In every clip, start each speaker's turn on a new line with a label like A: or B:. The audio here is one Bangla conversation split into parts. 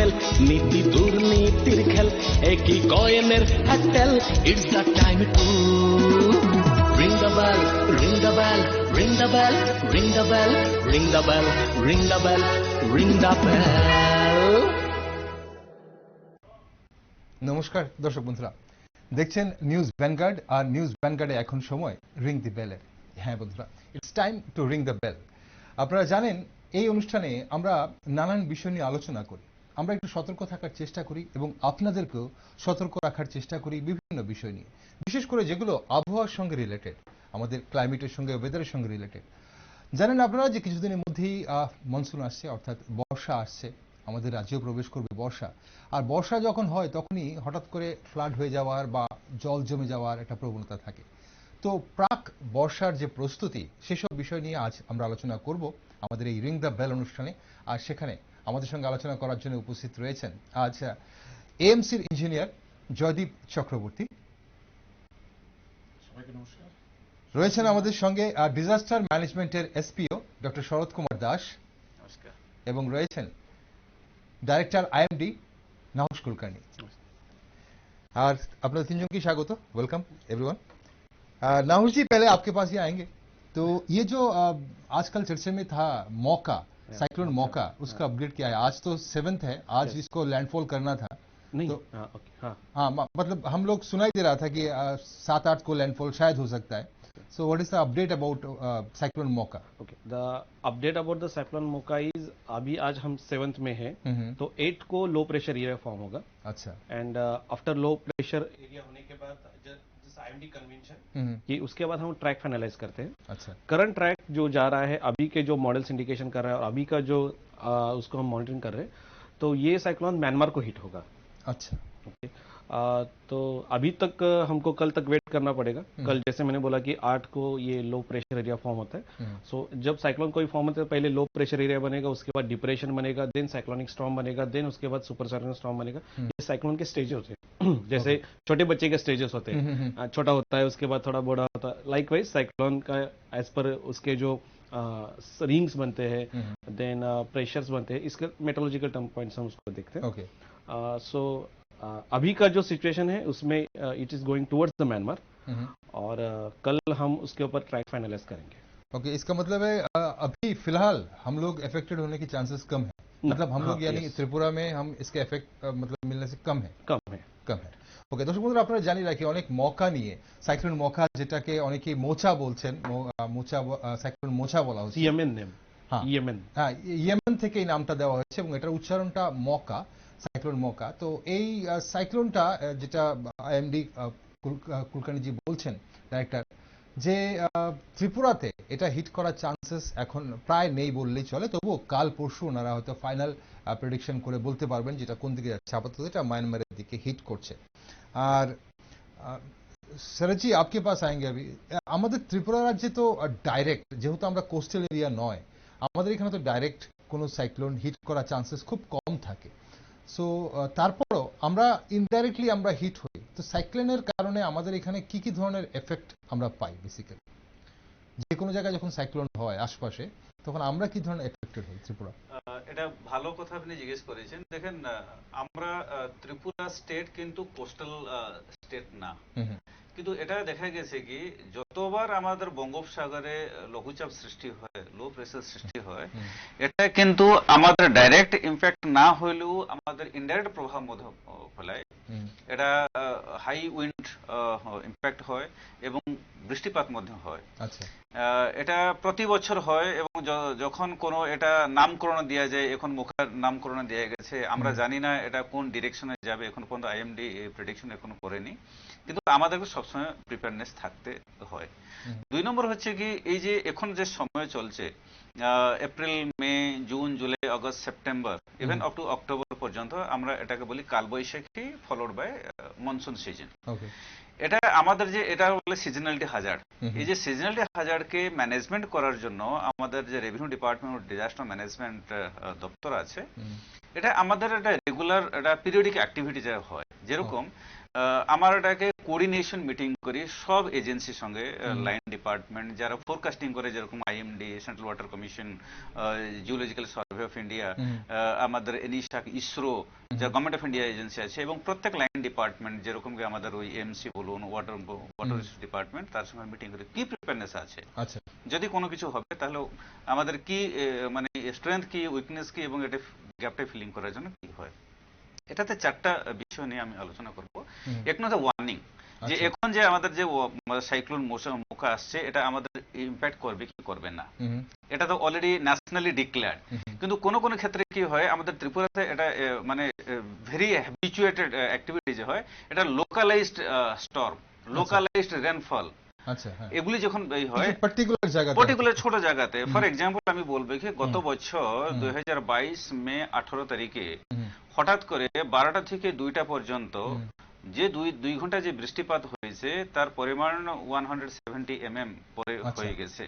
A: খেল, নীতি দুর্নীতির খেল, একই কয়েনের হ্যাটেল। It's the time to ring the bell, ring the bell, ring the bell, ring the bell, ring the bell, ring the bell, ring the bell.
B: নমস্কার দর্শক বন্ধুরা, দেখছেন নিউজ ভ্যানগার্ড। আর নিউজ ভ্যানগার্ডে এখন সময় রিং দি বেলের। হ্যাঁ বন্ধুরা, it's time to ring the bell. আপনারা জানেন এই অনুষ্ঠানে আমরা নানান বিষয় নিয়ে আলোচনা করি, আমরা একটু সতর্ক থাকার চেষ্টা করি এবং আপনাদেরকেও সতর্ক রাখার চেষ্টা করি বিভিন্ন বিষয় নিয়ে, বিশেষ করে যেগুলো আবহাওয়ার সঙ্গে রিলেটেড, আমাদের ক্লাইমেটের সঙ্গে, ওয়েদারের সঙ্গে রিলেটেড। জানেন আপনারা যে কিছুদিনের মধ্যেই মনসুন আসছে, অর্থাৎ বর্ষা আসছে, আমাদের রাজ্যেও প্রবেশ করবে বর্ষা। আর বর্ষা যখন হয় তখনই হঠাৎ করে ফ্লাড হয়ে যাওয়ার বা জল জমে যাওয়ার একটা প্রবণতা থাকে। তো প্রাক বর্ষার যে প্রস্তুতি, সেসব বিষয় নিয়ে আজ আমরা আলোচনা করব আমাদের এই রিং দ্য বেল অনুষ্ঠানে। আর সেখানে আমাদের সঙ্গে আলোচনা করার জন্য উপস্থিত রয়েছেন আজ এএমসির ইঞ্জিনিয়ার জয়দীপ চক্রবর্তী, রয়েছেন আমাদের সঙ্গে ডিজাস্টার ম্যানেজমেন্টের এসপিও ডক্টর শরৎ কুমার দাস, এবং রয়েছেন डायरेक्टर आईएमडी नाहुश कुलकर्णी। और अपने तीनों की स्वागत, वेलकम एवरीवन। नाहुश जी, पहले आपके पास ही आएंगे। तो ये जो आजकल चर्चे में था मौका, साइक्लोन मौका, उसका अपडेट क्या है? आज तो 7th है, आज इसको लैंडफॉल करना था।
C: नहीं,
B: तो
C: हाँ,
B: मतलब हम लोग सुनाई दे रहा था कि 7-8 को लैंडफॉल शायद हो सकता है। So what is the update about cyclone Mocha?
C: Okay. The update about the cyclone Mocha is अभी आज हम 7th में है, तो 8 को लो प्रेशर एरिया फॉर्म होगा।
B: अच्छा।
C: And after low pressure area होने के बाद आईएमडी कन्वेंशन कि उसके बाद हम ट्रैक फाइनलाइज करते हैं।
B: अच्छा।
C: करंट ट्रैक जो जा रहा है, अभी के जो मॉडल्स इंडिकेशन कर रहा है और अभी का जो उसको हम मॉनिटरिंग कर रहे हैं, तो ये साइक्लोन म्यांमार को हिट होगा।
B: अच्छा।
C: ओके। तो अभी तक हमको कल तक वेट करना पड़ेगा। कल जैसे मैंने बोला कि 8 को ये लो प्रेशर एरिया फॉर्म होता है। सो जब साइक्लोन कोई फॉर्म होता है, पहले लो प्रेशर एरिया बनेगा, उसके बाद डिप्रेशन बनेगा, देन साइक्लोनिक स्टॉर्म बनेगा, देन उसके बाद सुपर साइक्लोनिक स्टॉर्म बनेगा। ये साइक्लोन के स्टेजेस होते हैं। जैसे छोटे बच्चे के स्टेजेस होते हैं, छोटा होता है, उसके बाद थोड़ा बड़ा होता है। लाइकवाइज साइक्लोन का एज पर उसके जो रिंग्स बनते हैं, देन प्रेशर्स बनते हैं, इसके मेट्रोलॉजिकल टर्म पॉइंट्स हम उसको देखते हैं।
B: ओके।
C: सो अभी का जो सिचुएशन है उसमें it is going towards the Myanmar, और कल हम उसके ऊपर ट्रैक फाइनलाइज करेंगे।
B: ओके, इसका मतलब है अभी फिलहाल हम लोग इफेक्टेड होने की चांसेस कम है, मतलब हम लोग यानी त्रिपुरा में हम इसके इफेक्ट मतलब मिलने से कम है। ওকে দর্শক বন্ধুরা, আপনারা জানি রাখি অনেক মৌকা নিয়ে, সাইক্লোন মৌকা যেটাকে অনেকেই মোচা বলছেন, মোচা সাইক্লোন মোচা বলা হচ্ছে,
C: ইয়েমেন নেম।
B: হ্যাঁ, ইয়েমেন থেকে এই নামটা দেওয়া হয়েছে এবং এটার উচ্চারণটা মৌকা, সাইক্লোন মৌকা। তো এই সাইক্লোনটা যেটা আইএমডি কুলকার্নিজি বলছেন ডাইরেক্টর, যে ত্রিপুরাতে এটা হিট করার চান্সেস এখন প্রায় নেই বললেই চলে, তবুও কাল পরশু ওনারা হয়তো ফাইনাল প্রেডিকশন করে বলতে পারবেন যেটা কোন দিকে যাচ্ছে। আপাতত এটা মায়ানমারের দিকে হিট করছে। আর শরৎ জি, आपके पास आएंगे अभी। আমাদের ত্রিপুরা রাজ্যে তো ডাইরেক্ট, যেহেতু আমরা কোস্টাল এরিয়া নয়, আমাদের এখানে তো ডাইরেক্ট কোনো সাইক্লোন হিট করার চান্সেস খুব কম থাকে। সো তারপরও আমরা ইনডাইরেক্টলি আমরা হিট হই। তো সাইক্লোনের কারণে আমাদের এখানে কি কি ধরনের এফেক্ট আমরা পাই? বেসিক্যালি যে কোনো জায়গায় যখন সাইক্লোন হয় আশপাশে, তখন আমরা কি ধরনের এফেক্টেড হই ত্রিপুরা?
D: এটা ভালো কথা আপনি জিজ্ঞেস করেছেন। দেখেন, আমরা ত্রিপুরা স্টেট কিন্তু কোস্টাল স্টেট না, কিন্তু এটা দেখা গেছে কি যতবার আমাদের বঙ্গোপসাগরে লঘুচাপ সৃষ্টি হয়, লো প্রেসার সৃষ্টি হয়, এটা কিন্তু আমাদের ডাইরেক্ট ইমপ্যাক্ট না হলেও আমাদের ইনডাইরেক্ট প্রভাব মধ্যে ফেলায়। এটা হাই উইন্ড ইমপ্যাক্ট হয় এবং বৃষ্টিপাত মধ্যে হয়।
B: আচ্ছা।
D: এটা প্রতি বছর হয় এবং যখন কোনো এটা নামকরণ দেওয়া যায়, এখন মুখার নামকরণ দেওয়া গেছে, আমরা জানি না এটা কোন ডিরেকশনে যাবে, এখন পর্যন্ত আইএমডি প্রেডিকশন এখনো করেনি, কিন্তু আমাদেরকে সবসময় প্রিপেয়ারনেস থাকতে হয়। 2 নম্বর হচ্ছে কি, এই যে এখন যে সময় চলছে, April, May, June, July, August, September, even up to October পর্যন্ত, আমরা এটাকে বলি কালবৈশাখী ফলোড বাই মনসুন সিজন। এটা আমাদের যে এটা বলে সিজনালিটি হাজার্ড। এই যে সিজনালিটি হাজার্ডকে ম্যানেজমেন্ট করার জন্য আমাদের যে রেভিনিউ ডিপার্টমেন্ট ও ডিজাস্টার ম্যানেজমেন্ট দপ্তর আছে, এটা আমাদের একটা রেগুলার একটা পিরিয়ডিক অ্যাক্টিভিটি যা হয়, যেরকম আমার এটাকে কোঅর্ডিনেশন মিটিং করি সব এজেন্সির সঙ্গে, লাইন ডিপার্টমেন্ট যারা ফোরকাস্টিং করে, যেরকম IMD, central water commission, geological survey of India, আমাদের এনিশাক, ইসরো, যা গভর্নমেন্ট অফ ইন্ডিয়া এজেন্সি আছে, এবং প্রত্যেক লাইন ডিপার্টমেন্ট যেরকম কি আমাদের ওই এমসি বলুন, ওয়াটার ডিপার্টমেন্ট, তার সঙ্গে মিটিং করে কি প্রিপেয়ারনেস আছে,
B: আচ্ছা
D: যদি কোনো কিছু হবে তাহলে আমাদের কি মানে স্ট্রেংথ কি, উইকনেস কি, এবং এটা গ্যাপটা ফিলিং করার জন্য কি হয়। এটাতে 4টা বিষয় নিয়ে আমি আলোচনা করব। এক নম্বর ওয়ার্নিং, যে এখন যে আমাদের যে সাইক্লোন মোকা আসছে, এটা আমাদের ইম্প্যাক্ট করবে কি করবে না, এটা তো অলরেডি ন্যাশনালি ডিক্লেয়ার্ড। কিন্তু কোন কোন ক্ষেত্রে কি হয়, আমাদের ত্রিপুরাতে এটা মানে ভেরি হ্যাবিচুয়েটেড অ্যাক্টিভিটি যে হয়, এটা লোকালাইজড স্টর্ম, লোকালাইজড রেনফল,
B: আচ্ছা হ্যাঁ,
D: এগুলি যখন হয়
B: পার্টিকুলার
D: ছোট জায়গাতে। ফর এক্সাম্পল আমি বলবো কি, গত বছর 2022 মে 18 তারিখে হঠাৎ করে 12টা থেকে 2টা পর্যন্ত যে 2 ঘন্টা যে বৃষ্টিপাত হয়েছে, তার পরিমাণ 170 mm পরে হয়ে গেছে,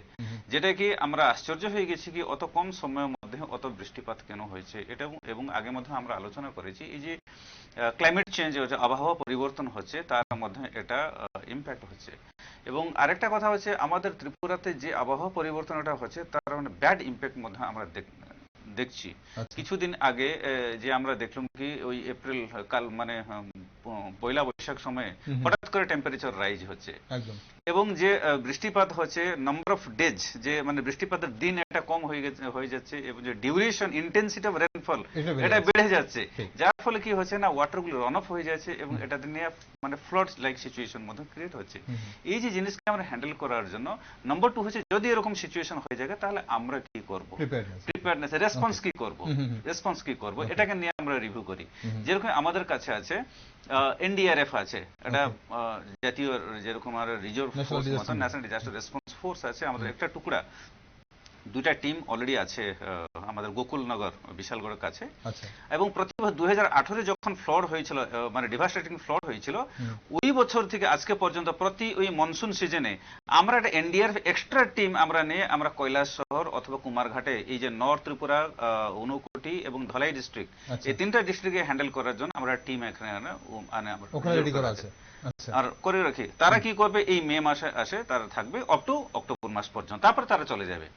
D: যেটা কি আমরা আশ্চর্য হয়ে গেছি কি অত কম সময়ের মধ্যে অত বৃষ্টিপাত কেন হয়েছে। এটা এবং আগে মধ্যে আমরা আলোচনা করেছি, এই যে ক্লাইমেট চেঞ্জ হচ্ছে, আবহাওয়া পরিবর্তন হচ্ছে, তার মধ্যে এটা ইম্প্যাক্ট হচ্ছে। এবং আরেকটা কথা হচ্ছে, আমাদের ত্রিপুরাতে যে আবহাওয়া পরিবর্তনটা হচ্ছে, তার মানে ব্যাড ইম্প্যাক্ট মধ্যে আমরা দেখছি। কিছুদিন আগে যে আমরা দেখলাম কি ওই এপ্রিল কাল মানে পয়লা বৈশাখ সময়ে হঠাৎ করে টেম্পারেচার রাইজ হচ্ছে, এবং যে বৃষ্টিপাত হচ্ছে, নাম্বার অফ ডেজ, যে মানে বৃষ্টিপাতের দিন এটা কম হয়ে যাচ্ছে, এবং যে ডিউরেশন, ইন্টেন্সিটি অফ রেনফল এটা বেড়ে যাচ্ছে, যার ফলে কি হচ্ছে না, ওয়াটারগুলো রান অফ হয়ে যাচ্ছে, এবং এটা নিয়ে মানে ফ্লাড লাইক সিচুয়েশন মধ্যে ক্রিয়েট হচ্ছে। এই যে জিনিসকে আমরা হ্যান্ডেল করার জন্য নাম্বার 2 হচ্ছে, যদি এরকম সিচুয়েশন হয়ে যায় তাহলে আমরা কি করব, প্রিপেয়ারনেস, রেসপন্স কি করব, এটাকে নিয়ে আমরা রিভিউ করি। যেরকম আমাদের কাছে আছে এনডিআরএফ আছে, এটা জাতীয় যেরকম আর রিজার্ভ ফোর্স মতো ন্যাশনাল ডিজাস্টার রেসপন্স ফোর্স আছে, আমাদের একটা টুকরা, 2টা টিম অলরেডি আছে আমাদের গোকুলনগর বিশালগড়ের কাছে। এবং প্রতি 2018 যখন ফ্লাড হয়েছিল, মানে ডিভাস্টেটিং ফ্লাড হয়েছিল, ওই বছর থেকে আজকে পর্যন্ত প্রতি ওই মনসুন সিজনে আমরা একটা এনডিআরএফ এক্সট্রা টিম আমরা নিয়ে আমরা কৈলাস শহর অথবা কুমারঘাটে, এই যে নর্থ ত্রিপুরা, ঊনকোটি এবং ধলাই ডিস্ট্রিক্ট, এই 3টা ডিস্ট্রিক্টে হ্যান্ডেল করার জন্য আমরা টিম এখানে আর করে রাখি। তারা কি করবে, এই মে মাসে আসে, তারা থাকবে আপ টু অক্টোবর মাস পর্যন্ত, তারপর তারা চলে যাবে।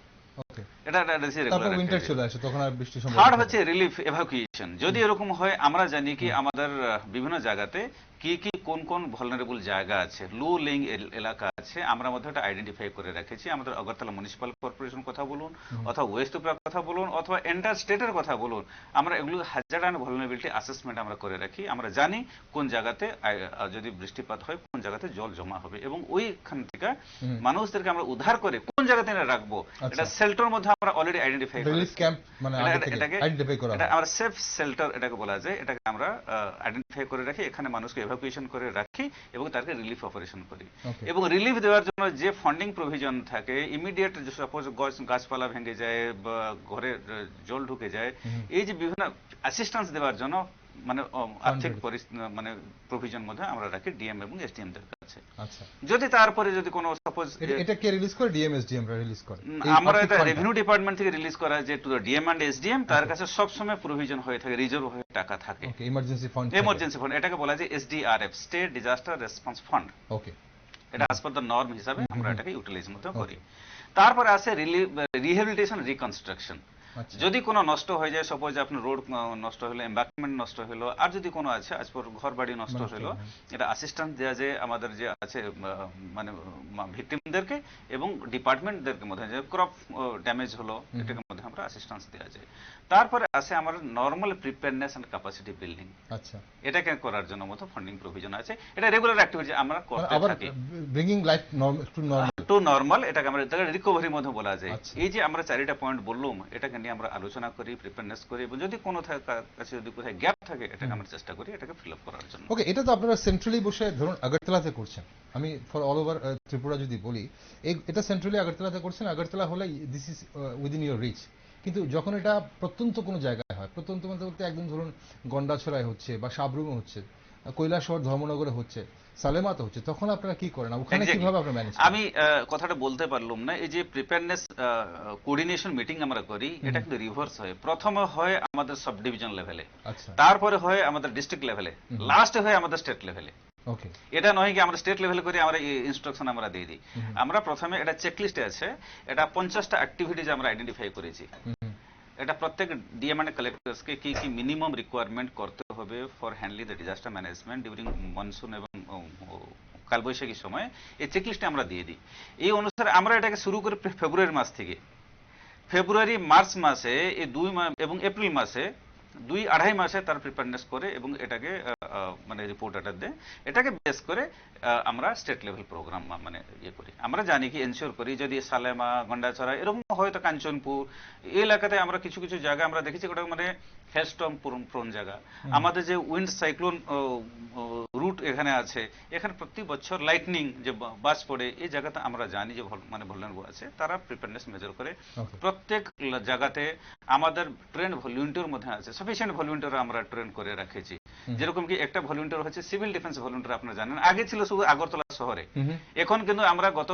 D: থার্ড হচ্ছে রিলিফ এভাকুয়েশন। যদি এরকম হয়, আমরা জানি কি আমাদের বিভিন্ন জায়গাতে কি কি কোন কোন ভালনারেবল জায়গা আছে, লো লেইং এলাকা আছে, আমরা মধ্যে একটা আইডেন্টিফাই করে রেখেছি। আমাদের আগরতলা মিউনিসিপাল কর্পোরেশন কথা বলুন, অথবা ওয়েস্ট ত্রিপুরা কথা বলুন, অথবা এন্টায়ার স্টেটের কথা বলুন, আমরা এগুলো হ্যাজার্ড এন্ড ভালনারেবিলিটি অ্যাসেসমেন্ট আমরা করে রাখি। আমরা জানি কোন জায়গাতে যদি বৃষ্টিপাত হয় কোন জায়গাতে জল জমা হবে, এবং ওইখান থেকে মানুষদেরকে আমরা উদ্ধার করে কোন জায়গাতে রাখবো, এটা শেল্টার মধ্যে আমরা অলরেডি আইডেন্টিফাই করি। আমরা সেফ শেল্টার এটাকে বলা যায়, এটাকে আমরা আইডেন্টিফাই করে রাখি, এখানে মানুষকে এভাকুয়েশন করে রাখি এবং তাকে রিলিফ অপারেশন করি। এবং রিলিফ দেওয়ার জন্য যে ফান্ডিং প্রভিজন থাকে, ইমিডিয়েট সাপোজ গাছপালা ভেঙে যায় বা ঘরে জল ঢুকে যায়, এই যে বিভিন্ন অ্যাসিস্ট্যান্স দেওয়ার জন্য মানে আর্থিক মানে প্রভিজন মধ্যে আমরা রাখি ডিএম এবং এসডিএম দের কাছে। যদি তারপরে যদি কোনো সাপোজ
B: এটা কে রিলিজ করে, ডিএম এসডিএম রা রিলিজ করে,
D: আমরা এটা রেভিনিউ ডিপার্টমেন্ট থেকে রিলিজ করা যে to the DM and SDM, তার কাছে সব সময় প্রভিজন হয়ে থাকে, রিজার্ভ হয়ে টাকা থাকে,
B: ইমার্জেন্সি ফান্ড,
D: এটাকে বলা যায় SDRF, state disaster response fund. এটা অ্যাজ পার দ্য নর্ম হিসাবে আমরা এটাকে ইউটিলাইজ মধ্যে করি। তারপরে আছে রিহ্যাবিলিটেশন রিকনস্ট্রাকশন। যদি কোনো নষ্ট হয়ে যায়, সাপোজ আপনার রোড নষ্ট হলো, এমবাঙ্কমেন্ট নষ্ট হলো, আর যদি কোনো আছে আজ পর ঘর বাড়ি নষ্ট হলো, এটা অ্যাসিস্ট্যান্স দেওয়া যায় আমাদের যে আছে মানে ভিকটিমদেরকে এবং ডিপার্টমেন্টদেরকে মধ্যে, যে ক্রপ ড্যামেজ হলো এটাকে মধ্যে আমরা অ্যাসিস্ট্যান্স দেওয়া যায়। তারপরে আছে আমার normal preparedness and capacity building, এটাকে করার জন্য মতো ফান্ডিং প্রভিজন আছে। এটা রেগুলার অ্যাক্টিভিটি আমরা করতে থাকি,
B: ব্রিংিং লাইফ
D: টু নর্মাল, এটাকে আমরা রিকভারির মধ্যে বলা যায়। এই যে আমরা 4টা পয়েন্ট বললাম, এটাকে নিয়ে আমরা আলোচনা করি, প্রিপেয়ারনেস করি, এবং যদি কোনো কাছে যদি কোথায় গ্যাপ থাকে এটাকে আমরা চেষ্টা করি এটাকে ফিল আপ করার জন্য।
B: ওকে, এটা তো আপনারা সেন্ট্রালি বসে ধরুন আগরতলাতে করছেন, আমি ফর অল ওভার ত্রিপুরা যদি বলি, এটা সেন্ট্রালি আগরতলাতে করছেন, আগরতলা হলে this is within your rich. কিন্তু যখন এটা প্রত্যন্ত কোনো জায়গায় হয়, প্রত্যন্ত বলতে একদম ধরুন গন্ডাছড়ায় হচ্ছে বা সাবরুমে হচ্ছে, কৈলাসহর ধর্মনগরে হচ্ছে, সালেমাতে হচ্ছে, তখন আপনারা কি করেন, ওখানে কিভাবে আপনারা ম্যানেজ করেন?
D: আমি কথাটা বলতে পারলাম না। এই যে প্রিপেয়ারনেস কোঅর্ডিনেশন মিটিং আমরা করি, এটা কিন্তু রিভার্স হয়। প্রথমে হয় আমাদের সাব ডিভিশন লেভেলে, তারপরে হয় আমাদের ডিস্ট্রিক্ট লেভেলে, লাস্টে হয় আমাদের স্টেট লেভেলে।
B: ওকে,
D: এটা নয় কি আমরা স্টেট লেভেল করে আমরা ইনস্ট্রাকশন আমরা দিয়ে দিই। আমরা প্রথমে এটা চেকলিস্টে আছে, এটা 50টা অ্যাক্টিভিটিজ আমরা আইডেন্টিফাই করেছি। এটা প্রত্যেক ডিএম এন্ড কালেক্টরসকে কি কি মিনিমাম রিকোয়ারমেন্ট করতে হবে for handling the disaster management during monsoon এবং কালবৈশাখী সময়, এই চেকলিস্টে আমরা দিয়ে দিই। এই অনুসারে আমরা এটাকে শুরু করি ফেব্রুয়ারি মাস থেকে। ফেব্রুয়ারি মার্চ মাসে এই 2 মাস এবং এপ্রিল মাসে 2-2.5 মাসে তার প্রিপারেনেস করে এবং এটাকে মানে রিপোর্ট এটা দেয়। এটাকে বেস করে আমরা স্টেট লেভেল প্রোগ্রাম মানে ইয়ে করি। আমরা জানি কি এনশিওর করি যদি সালেমা, গন্ডাছড়া এরকম হয়তো কাঞ্চনপুর এই এলাকাতে আমরা কিছু কিছু জায়গা আমরা দেখেছি ওটা মানে হেলস্টর্ম প্রোন জায়গা। আমাদের যে উইন্ড সাইক্লোন রুট এখানে আছে, এখানে প্রতি বছর লাইটনিং যে বাজ পড়ে, এই জায়গাতে আমরা জানি যে মানে ভলনারেবল আছে, তারা প্রিপারেনেস মেজার করে। প্রত্যেক জায়গাতে আমাদের ট্রেন ভলেন্টিয়ার মধ্যে আছে, সাফিসিয়েন্ট ভলেন্টিয়ার আমরা ট্রেন করে রেখেছি। যেরকম কি একটা ভলেন্টিয়ার হচ্ছে সিভিল ডিফেন্স ভলেন্টিয়ার, আপনারা জানেন আগে ছিল শুধু আগরতলা শহরে, এখন কিন্তু আমরা গত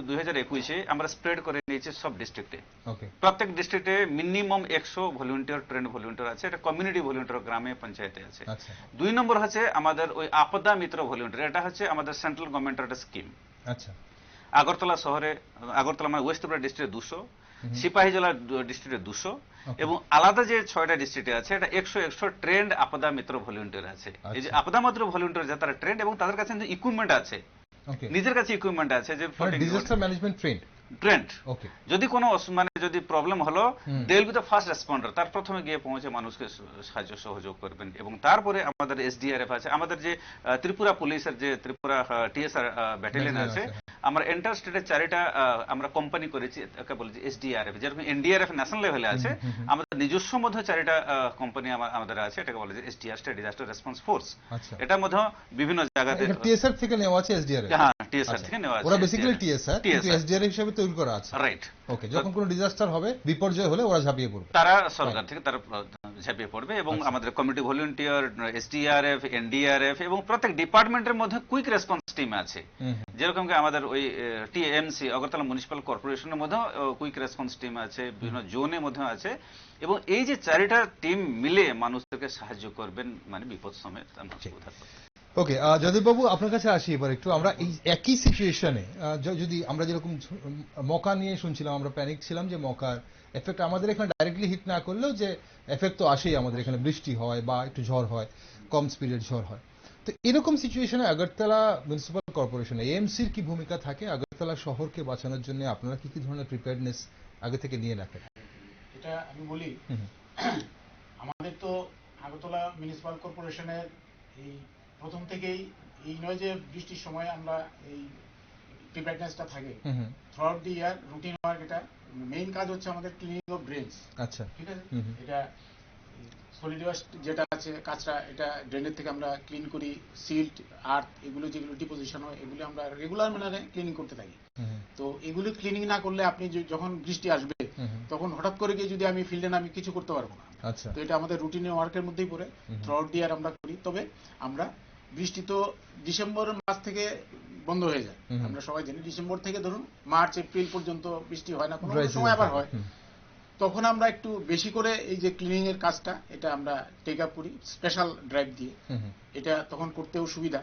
D: 2021-এ আমরা স্প্রেড করে নিয়েছি সব ডিস্ট্রিক্টে। প্রত্যেক ডিস্ট্রিক্টে মিনিমাম 100 ভলেন্টিয়ার ট্রেন ভলেন্টিয়ার আছে, এটা কমিউনিটি ভলেন্টিয়ার গ্রামে পঞ্চায়েতে আছে। 2 নম্বর হচ্ছে আমাদের ওই আপদা মিত্র ভলেন্টিয়ার, এটা হচ্ছে আমাদের সেন্ট্রাল গভর্নমেন্টের একটা স্কিম। আগরতলা শহরে, আগরতলা মানে ওয়েস্ট ত্রিপুরা ডিস্ট্রিক্টে 200, সিপাহীজলা ডিস্ট্রিক্টে 200 এবং আলাদা যে 6টা ডিস্ট্রিক্টে আছে এটা 100 ট্রেন্ড আপদা মিত্র ভলেন্টিয়ার আছে। এই যে আপদা মিত্র ভলেন্টিয়ার যে তারা ট্রেন্ড এবং তাদের কাছে ইকুইপমেন্ট আছে, নিজের কাছে ইকুইপমেন্ট আছে, যে
B: ডিজাস্টার ম্যানেজমেন্ট
D: ট্রেন্ড। যদি কোনো মানে যদি প্রবলেম হলো, they will be the first responder, তার প্রথমে গিয়ে পৌঁছে মানুষকে সাহায্য সহযোগ করবেন। এবং তারপরে আমাদের এসডিআরএফ আছে, আমাদের যে ত্রিপুরা পুলিশের যে ত্রিপুরা টিএসআর ব্যাটালিয়ন আছে, আমরা এন্টার স্টেটের 4টা আমরা কোম্পানি করেছি, একে বলে এসডিআরএফ। যেরকম এনডিআরএফ ন্যাশনাল লেভেলে আছে, আমাদের নিজস্ব মধ্যে 4টা কোম্পানি আমাদের আছে, এটাকে বলে যে SDR, state disaster response force. এটার মধ্যে বিভিন্ন জায়গাতে
B: টিএসআর থেকে নেওয়া আছে, এসডিআরএফ,
D: হ্যাঁ টিএসআর থেকে নেওয়া আছে।
B: ওরা বেসিক্যালি টিএসআর, কিন্তু এসডিআরএফ হিসেবে তৈরি করা আছে।
D: রাইট।
B: ওকে, যখন কোনো ডিজাস্টার হবে, বিপর্যয় হলে ওরা ঝাঁপিয়ে পড়বে,
D: তারা সরকার থেকে তারা ঝাঁপিয়ে পড়বে। এবং আমাদের কমিউনিটি ভলেন্টিয়ার, এসডিআরএফ, এনডিআরএফ এবং প্রত্যেক ডিপার্টমেন্টের মধ্যে কুইক রেসপন্স টিম আছে। যেরকম কি আমাদের ওই টিএমসি আগরতলা মিউনিসিপাল কর্পোরেশনের মধ্যে কুইক রেসপন্স টিম আছে, বিভিন্ন জোনের মধ্যে আছে। এবং এই যে 4টা টিম মিলে মানুষদেরকে সাহায্য করবেন মানে বিপদ সময়ে উদ্ধার করবেন।
B: ওকে, জয়দেব বাবু আপনার কাছে আসি এবার একটু। আমরা এই একই সিচুয়েশনে যদি আমরা যেরকম মকা নিয়ে শুনছিলাম, আমরা প্যানিক ছিলাম যে মকার এফেক্ট আমাদের এখানে ডাইরেক্টলি হিট না করলেও যে এফেক্ট তো আসেই, আমাদের এখানে বৃষ্টি হয় বা একটু ঝড় হয়, কম স্পিডের ঝড় হয়। তো এরকম সিচুয়েশনে আগরতলা মিউনিসিপাল কর্পোরেশনে এএমসির কি ভূমিকা থাকে? আগরতলা শহরকে বাঁচানোর জন্য আপনারা কি কি ধরনের প্রিপেয়ারনেস আগে থেকে নিয়ে রাখেন?
E: এটা আমি বলি, আমাদের তো আগরতলা মিউনিসিপাল কর্পোরেশনের এই প্রথম থেকেই এই নয় যে বৃষ্টির সময় আমরা এই প্রিপেয়ারনেসটা থাকে, থ্রুআউট দি ইয়ার রুটিন ওয়ার্ক। এটা মেইন কাজ হচ্ছে আমাদের ক্লিনিং অফ ড্রেনস। আচ্ছা, ঠিক আছে। এটা সলিড ওয়েস্ট যেটা আছে কাঁচরা, এটা ড্রেনের থেকে আমরা ক্লিন করি। সিল্ট, আর্থ এগুলো যেগুলো ডিপোজিশন হয়, এগুলো আমরা রেগুলার ম্যানারে ক্লিনিং করতে থাকি। তো এগুলো ক্লিনিং না করলে আপনি যখন বৃষ্টি আসবে তখন হঠাৎ করে গিয়ে যদি আমি ফিল্ডে নামি কিছু করতে পারবো না। তো এটা আমাদের রুটিনে ওয়ার্কের মধ্যেই পড়ে, থ্রুআউট দি ইয়ার আমরা করি। তবে আমরা বৃষ্টি তো ডিসেম্বর মাস থেকে বন্ধ হয়ে যায়, আমরা সবাই জানি। ডিসেম্বর থেকে ধরুন মার্চ এপ্রিল পর্যন্ত বৃষ্টি হয় না, কোনো সময় আবার হয়। তখন আমরা একটু বেশি করে এই যে ক্লিনিং এর কাজটা এটা আমরা টেক আপ করি স্পেশাল ড্রাইভ দিয়ে। এটা তখন করতেও সুবিধা।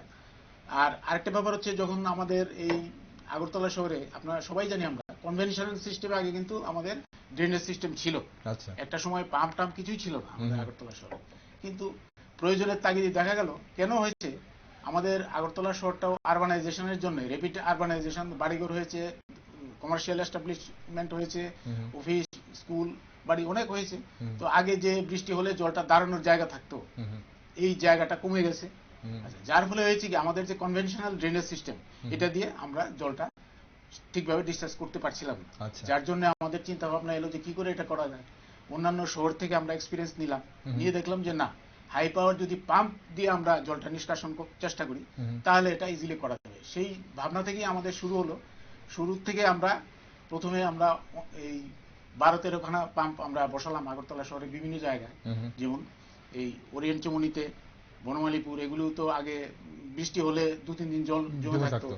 E: আর আরেকটা ব্যাপার হচ্ছে, যখন আমাদের এই আগরতলা শহরে আপনারা সবাই জানি আমরা কনভেনশনাল সিস্টেমে আগে কিন্তু আমাদের ড্রেনেজ সিস্টেম ছিল। একটা সময় পাম্প টাম্প কিছুই ছিল না আমাদের আগরতলা শহরে, কিন্তু প্রয়োজনের তাগিদে দেখা গেল কেন হয়েছে, আমাদের আগরতলা শহরটাও আরবানাইজেশনের জন্য, র্যাপিড আরবানাইজেশন, বাড়িঘর হয়েছে, কমার্শিয়াল এস্টাবলিশমেন্ট হয়েছে, অফিস, স্কুল, বাড়ি অনেক হয়েছে। তো আগে যে বৃষ্টি হলে জলটা দাঁড়ানোর জায়গা থাকতো, এই জায়গাটা কমে গেছে। যার ফলে হয়েছে কি, আমাদের যে কনভেনশনাল ড্রেনেজ সিস্টেম, এটা দিয়ে আমরা জলটা ঠিকভাবে ডিসচার্জ করতে পারছিলাম না। যার জন্য আমাদের চিন্তা ভাবনা এলো যে কি করে এটা করা যায়। অন্যান্য শহর থেকে আমরা এক্সপিরিয়েন্স নিলাম, নিয়ে দেখলাম যে না, হাই পাওয়ার যদি পাম্প দিয়ে আমরা জলটা নিষ্কাশন চেষ্টা করি তাহলে এটা ইজিলি করা যাবে। সেই ভাবনা থেকেই আমাদের শুরু হলো। শুরু থেকে আমরা প্রথমে আমরা এই 12-13খানা পাম্প আমরা বসালাম আগরতলা শহরের বিভিন্ন জায়গায়। যেমন এই ওরিয়েন্ট চমনিতে, বনমালীপুর, এগুলো তো আগে বৃষ্টি হলে 2-3 দিন জল জমে থাকতো।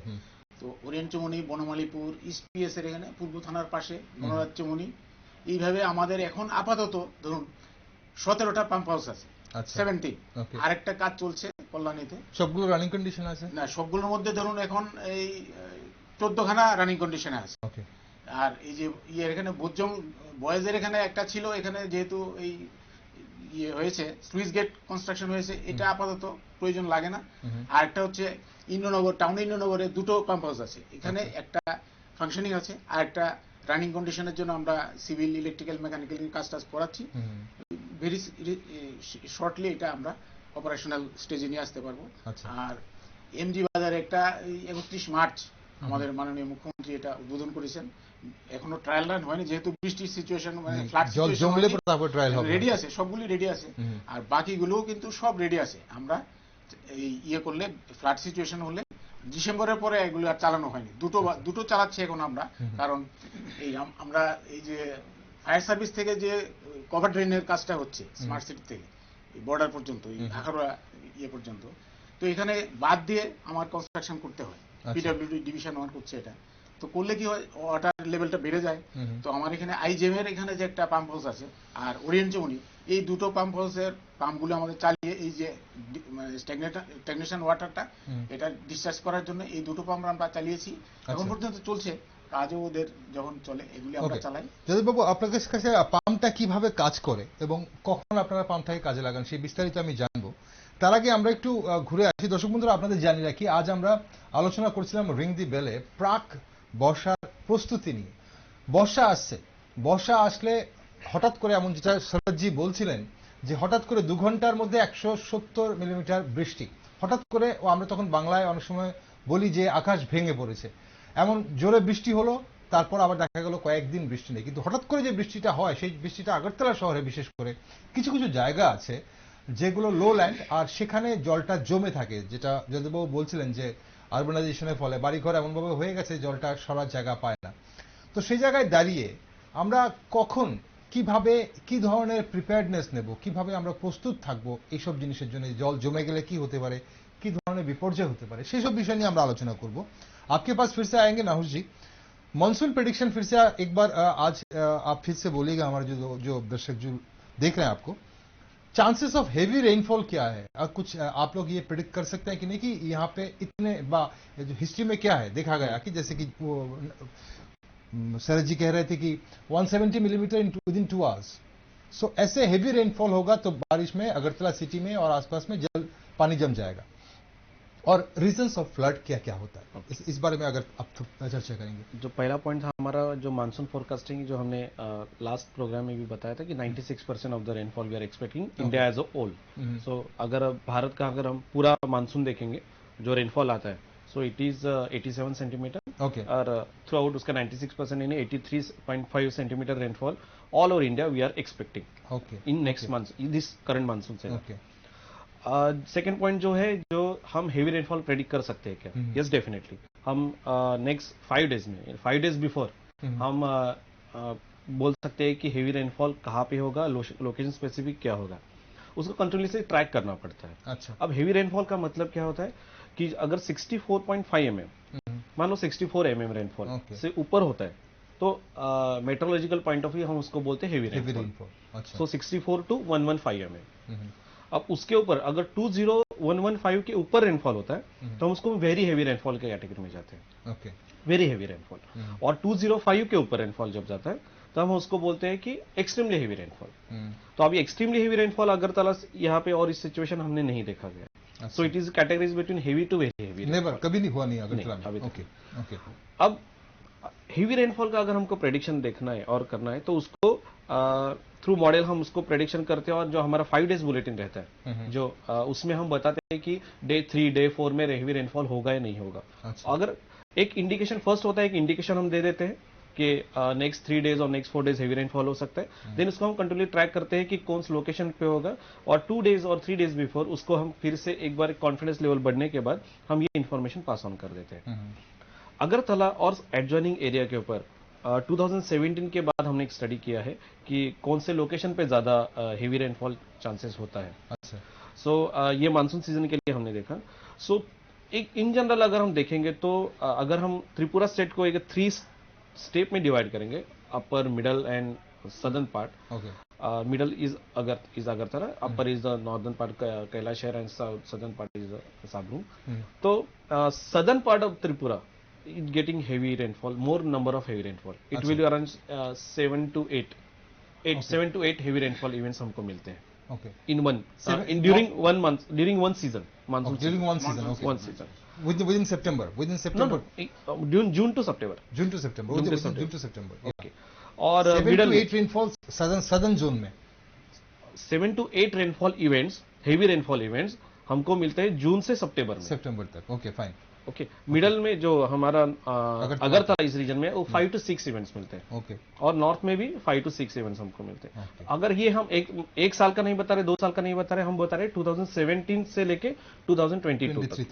E: তো ওরিয়েন্ট চমনি, বনমালীপুর, ইস্ট পিএস এর এখানে পূর্ব থানার পাশে বনরাজ চমনি, এইভাবে আমাদের এখন আপাতত ধরুন 17টা পাম্প হাউস আছে, 17। আরেকটা কাজ চলছে কল্যাণীতে।
B: সবগুলো রানিং কন্ডিশন আছে?
E: না, সবগুলোর মধ্যে ধরুন এখন এই 14খানা রানিং কন্ডিশনে আছে।
B: ওকে।
E: আর এই যে এখানে বুজং বয়েজের এখানে একটা ছিল, এখানে যেহেতু এই হয়েছে স্লুইস গেট কনস্ট্রাকশন হয়েছে, এটা আপাতত প্রয়োজন লাগে না। আর একটা হচ্ছে ইন্দ্রনগর টাউন, ইন্দ্রনগরে দুটো পাম্প হাউস আছে, এখানে একটা ফাংশনিং আছে আর একটা রানিং কন্ডিশনের জন্য আমরা সিভিল, ইলেকট্রিক্যাল, মেকানিক্যাল কাজ টাজ করাচ্ছি। ভেরি শর্টলি এটা আমরা অপারেশনাল স্টেজে নিয়ে আসতে পারবো। আর এমজি বাজারে একটা 31 মার্চ আমাদের মাননীয় মুখ্যমন্ত্রী এটা উদ্বোধন করেছেন। এখনো ট্রায়াল রান হয়নি, যেহেতু বৃষ্টির সিচুয়েশন, মানে ফ্লাড সিচুয়েশন রেডি আছে, সবগুলি রেডি আছে। আর বাকিগুলোও কিন্তু সব রেডি আছে। আমরা এই করলে, ফ্লাড সিচুয়েশন হলে ডিসেম্বরের পরে এগুলো আর চালানো হয়নি, দুটো চালাচ্ছি এখন আমরা। কারণ এই আমরা এই যে ফায়ার সার্ভিস থেকে যে কভার ড্রেনের কাজটা হচ্ছে স্মার্ট সিটি থেকে এই বর্ডার পর্যন্ত, এই আখাউড়া পর্যন্ত, তো এখানে বাদ দিয়ে আমার কনস্ট্রাকশন করতে হয়। পিডব্লিউডি ডিভিশন 1 করছে এটা, তো করলে কি হয়, ওয়াটার লেভেলটা বেড়ে যায়। তো আমার এখানে আইজেম এর এখানে যে একটা পাম্প হাউস আছে আর ওরিয়েন্ট চৌনি, এই দুটো পাম্প হাউসের পাম্পগুলো আমাদের চালিয়ে এই যে স্ট্যাগনেশন ওয়াটারটা এটা ডিসচার্জ করার জন্য এই দুটো পাম্প আমরা চালিয়েছি, এখন পর্যন্ত চলছে। কাজও ওদের যখন চলে এগুলি আমরা চালাই।
B: বাবু, আপনাদের কাছে পাম্পটা কিভাবে কাজ করে এবং কখন আপনারা পাম্পটাকে কাজে লাগান সেই বিস্তারিত আমি জানবো। তার আগে আমরা একটু ঘুরে আসি। দর্শক বন্ধুরা, আপনাদের জানিয়ে রাখি, আজ আমরা আলোচনা করছিলাম রিং দি বেলে প্রাক বর্ষার প্রস্তুতি নিয়ে। বর্ষা আসছে, বর্ষা আসলে হঠাৎ করে, এমন যেটা শরৎজি বলছিলেন যে হঠাৎ করে 2 ঘন্টার মধ্যে 170 মিলিমিটার বৃষ্টি, হঠাৎ করে, ও আমরা তখন বাংলায় অনেক সময় বলি যে আকাশ ভেঙে পড়েছে, এমন জোরে বৃষ্টি হলো। তারপর আবার দেখা গেল কয়েকদিন বৃষ্টি নেই, কিন্তু হঠাৎ করে যে বৃষ্টিটা হয় সেই বৃষ্টিটা আগরতলা শহরে বিশেষ করে কিছু কিছু জায়গা আছে যেগুলো লো ল্যান্ড, আর সেখানে জলটা জমে থাকে, যেটা যদুবাবু বলছিলেন যে আরবানাইজেশনের ফলে বাড়িঘর এমনভাবে হয়ে গেছে জলটা সরার জায়গা পায় না। তো সেই জায়গায় দাঁড়িয়ে আমরা কখন, কিভাবে, কি ধরনের প্রিপেয়ারনেস নেব, কিভাবে আমরা প্রস্তুত থাকবো এইসব জিনিসের জন্য, জল জমে গেলে কি হতে পারে, কি ধরনের বিপর্যয় হতে পারে, সেসব বিষয় নিয়ে আমরা আলোচনা করব। आपके पास फिर से आएंगे नाहुस जी। मॉनसून प्रेडिक्शन फिर से एक बार आज आप फिर से बोलिएगा, हमारे जो दर्शक जो देख रहे हैं आपको, चांसेस ऑफ हेवी रेनफॉल क्या है, कुछ आप लोग ये प्रेडिक्ट कर सकते हैं कि नहीं, कि यहाँ पे इतने जो हिस्ट्री में क्या है देखा गया कि जैसे कि शरद जी कह रहे थे कि 170 मिलीमीटर विदिन 2 आवर्स, सो ऐसे हेवी रेनफॉल होगा तो बारिश में अगरतला सिटी में और आसपास में पानी जम जाएगा, और रीजंस ऑफ फ्लड क्या क्या होता है, इस बारे में अगर आप चर्चा करेंगे।
C: जो पहला पॉइंट था हमारा, जो मानसून फोरकास्टिंग, जो हमने लास्ट प्रोग्राम में भी बताया था कि 96% of the rainfall we are expecting India as a whole. So अगर भारत का अगर हम पूरा मानसून देखेंगे जो रेनफॉल आता है, सो इट इज 87 सेंटीमीटर, और थ्रू आउट उसका 96% यानी 83.5 centimetre rainfall all over India we are expecting in next month, this current monsoon से। सेकेंड पॉइंट जो है, जो हम हेवी रेनफॉल प्रेडिक्ट कर सकते हैं क्या? Yes, definitely. हम नेक्स्ट 5 डेज में, 5 डेज बिफोर हम बोल सकते हैं कि हेवी रेनफॉल कहाँ पे होगा, लोकेशन स्पेसिफिक क्या होगा, उसको कंटिन्यूसली ट्रैक करना पड़ता है।
B: अच्छा।
C: अब हेवी रेनफॉल का मतलब क्या होता है कि अगर 64.5 mm, मान लो 64 mm रेनफॉल से ऊपर होता है, तो मेट्रोलॉजिकल पॉइंट ऑफ व्यू हम उसको बोलते हैं heavy rainfall. So 64 to 115 mm। अब उसके ऊपर अगर 20115 के ऊपर रेनफॉल होता है तो हम उसको वेरी हेवी रेनफॉल के कैटेगरी में जाते हैं। Very heavy rainfall. और 205 के ऊपर रेनफॉल जब जाता है तो हम उसको बोलते हैं कि एक्सट्रीमली हेवी रेनफॉल। तो अभी एक्सट्रीमली हेवी रेनफॉल अगरतला यहाँ पे और इस सिचुएशन हमने नहीं देखा गया। So it is categories between heavy to very heavy.
B: Never, कभी नहीं हुआ, नहीं अगरतला में।
C: ओके। अब हेवी रेनफॉल का अगर हमको प्रेडिक्शन देखना है और करना है तो उसको थ्रू मॉडल हम उसको प्रेडिक्शन करते हैं, और जो हमारा 5 डेज बुलेटिन रहता है, जो उसमें हम बताते हैं कि डे 3, डे 4 में हेवी रेनफॉल होगा या नहीं होगा। अगर एक इंडिकेशन फर्स्ट होता है, एक इंडिकेशन हम दे देते हैं कि नेक्स्ट 3 डेज और नेक्स्ट 4 डेज हेवी रेनफॉल हो सकता है, देन उसको हम कंटिन्यू ट्रैक करते हैं कि कौन सी लोकेशन पे होगा, और 2 डेज और 3 डेज बिफोर उसको हम फिर से एक बार कॉन्फिडेंस लेवल बढ़ने के बाद हम ये इन्फॉर्मेशन पास ऑन कर देते हैं। अगरतला और एडजॉइनिंग एरिया के ऊपर 2017 के बाद हमने एक स्टडी किया है कि कौन से लोकेशन पे ज्यादा हेवी रेनफॉल चांसेस होता है।
B: अच्छा।
C: सो ये मानसून सीजन के लिए हमने देखा। सो एक इन जनरल अगर हम देखेंगे तो अगर हम त्रिपुरा स्टेट को एक 3 स्टेप में डिवाइड करेंगे, upper, middle and southern part, middle is Agartala, upper is the northern part Kailasher and southern part is Sablung. So southern part of Tripura is getting heavy rainfall, more number of heavy rainfall. It will be around 7 to 8 heavy rainfall events हमको मिलते हैं.
B: Okay.
C: In during 1 month, during one season, monsoon
B: During
C: season.
B: one season. Okay.
C: One season.
B: Within September. Within September.
C: June to September.
B: June to September.
C: June to
B: Within
C: September.
B: June to September.
C: Okay. और
B: 7
C: middle
B: to 8 rainfalls southern zone में.
C: 7 to 8 rainfall events, heavy rainfall events हमको मिलते हैं जून से सितंबर में.
B: सितंबर तक. Okay fine.
C: ओके. मिडल में जो हमारा अगरतला इस रीजन में वो 5 to 6 इवेंट्स मिलते हैं.
B: ओके.
C: और नॉर्थ में भी 5 to 6 इवेंट्स हमको मिलते हैं. अगर ये हम एक साल का नहीं बता रहे, 2 साल का नहीं बता रहे, हम बता रहे 2017 से लेके 2022 तक.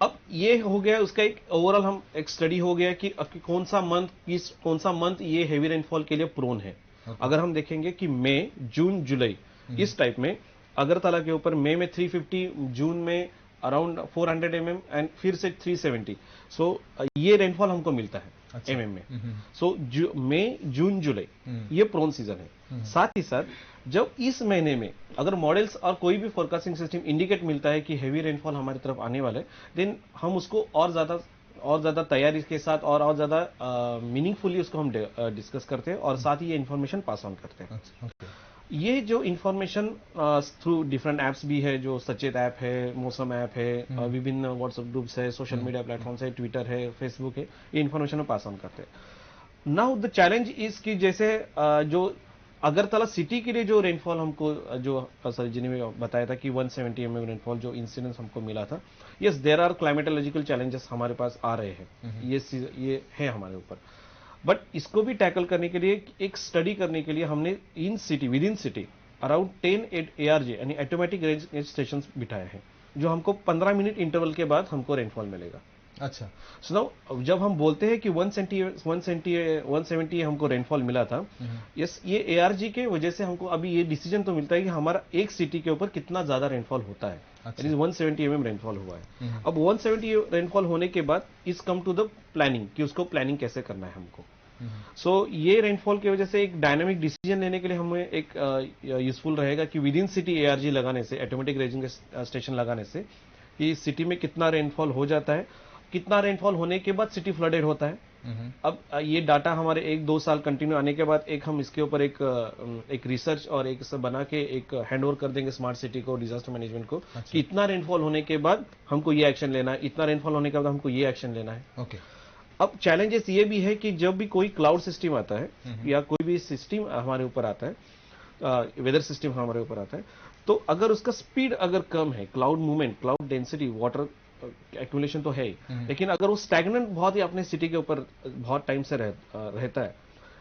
C: अब ये हो गया उसका एक ओवरऑल हम एक स्टडी हो गया कि कौन सा मंथ ये हेवी रेनफॉल के लिए प्रोन है. अगर हम देखेंगे कि मई, जून, जुलाई इस टाइप में अगरतला के ऊपर मई में 350, जून में अराउंड 400 mm एंड फिर से 370. सो ये रेनफॉल हमको मिलता है mm में. सो मई, जून, जुलाई ये प्रोन सीजन है. साथ ही साथ जब इस महीने में अगर मॉडल्स और कोई भी फोरकास्टिंग सिस्टम इंडिकेट मिलता है कि हेवी रेनफॉल हमारी तरफ आने वाला है, देन हम उसको और ज्यादा तैयारी के साथ और ज्यादा मीनिंगफुली उसको हम डिस्कस करते हैं और साथ ही ये इन्फॉर्मेशन पास ऑन करते हैं. ये जो इन्फॉर्मेशन थ्रू डिफरेंट एप्स भी है, जो सचेत ऐप है, मौसम ऐप है, विभिन्न व्हाट्सएप ग्रुप्स है, सोशल मीडिया प्लेटफॉर्म्स है, ट्विटर है, फेसबुक है, ये इन्फॉर्मेशन में पास ऑन करते हैं. नाउ द चैलेंज इज कि जैसे जो अगरतला सिटी के लिए जो रेनफॉल हमको जो सर जी ने बताया था कि 170 mm रेनफॉल जो इंसिडेंस हमको मिला था, yes there are climatological challenges हमारे पास आ रहे हैं. ये है हमारे ऊपर. बट इसको भी टैकल करने के लिए एक स्टडी करने के लिए हमने with in city around 10 ARJ यानी ऑटोमेटिक रेंज स्टेशन बिठाए हैं, जो हमको 15 मिनट इंटरवल के बाद हमको रेनफॉल मिलेगा.
B: अच्छा.
C: सो नाउ जब हम बोलते हैं कि 170 हमको रेनफॉल मिला था, यस ये ARG के वजह से हमको अभी ये डिसीजन तो मिलता है कि हमारा एक सिटी के ऊपर कितना ज्यादा रेनफॉल होता है. 170 mm रेनफॉल हुआ है. अब 170 रेनफॉल होने के बाद is come to the planning कि उसको प्लानिंग कैसे करना है हमको. सो ये रेनफॉल की वजह से एक डायनामिक डिसीजन लेने के लिए हमें एक यूजफुल रहेगा कि विद इन सिटी ARG लगाने से, ऑटोमेटिक रेंजिंग स्टेशन लगाने से, कि सिटी में कितना रेनफॉल हो जाता है, कितना रेनफॉल होने के बाद सिटी फ्लडेड होता है. अब ये डाटा हमारे 1-2 साल कंटिन्यू आने के बाद एक हम इसके ऊपर एक रिसर्च और एक सब बना के एक हैंडओवर कर देंगे स्मार्ट सिटी को, डिजास्टर मैनेजमेंट को. अच्छा. कि इतना रेनफॉल होने के बाद हमको ये एक्शन लेना है, इतना रेनफॉल होने के बाद हमको ये एक्शन लेना है.
B: ओके.
C: अब चैलेंजेस ये भी है कि जब भी कोई क्लाउड सिस्टम आता है या कोई भी सिस्टम हमारे ऊपर आता है, वेदर सिस्टम हमारे ऊपर आता है, तो अगर उसका स्पीड अगर कम है, cloud movement, cloud density, water accumulation तो है ही, लेकिन अगर वो स्टैग्नेंट बहुत ही अपने सिटी के ऊपर बहुत टाइम से रहता है,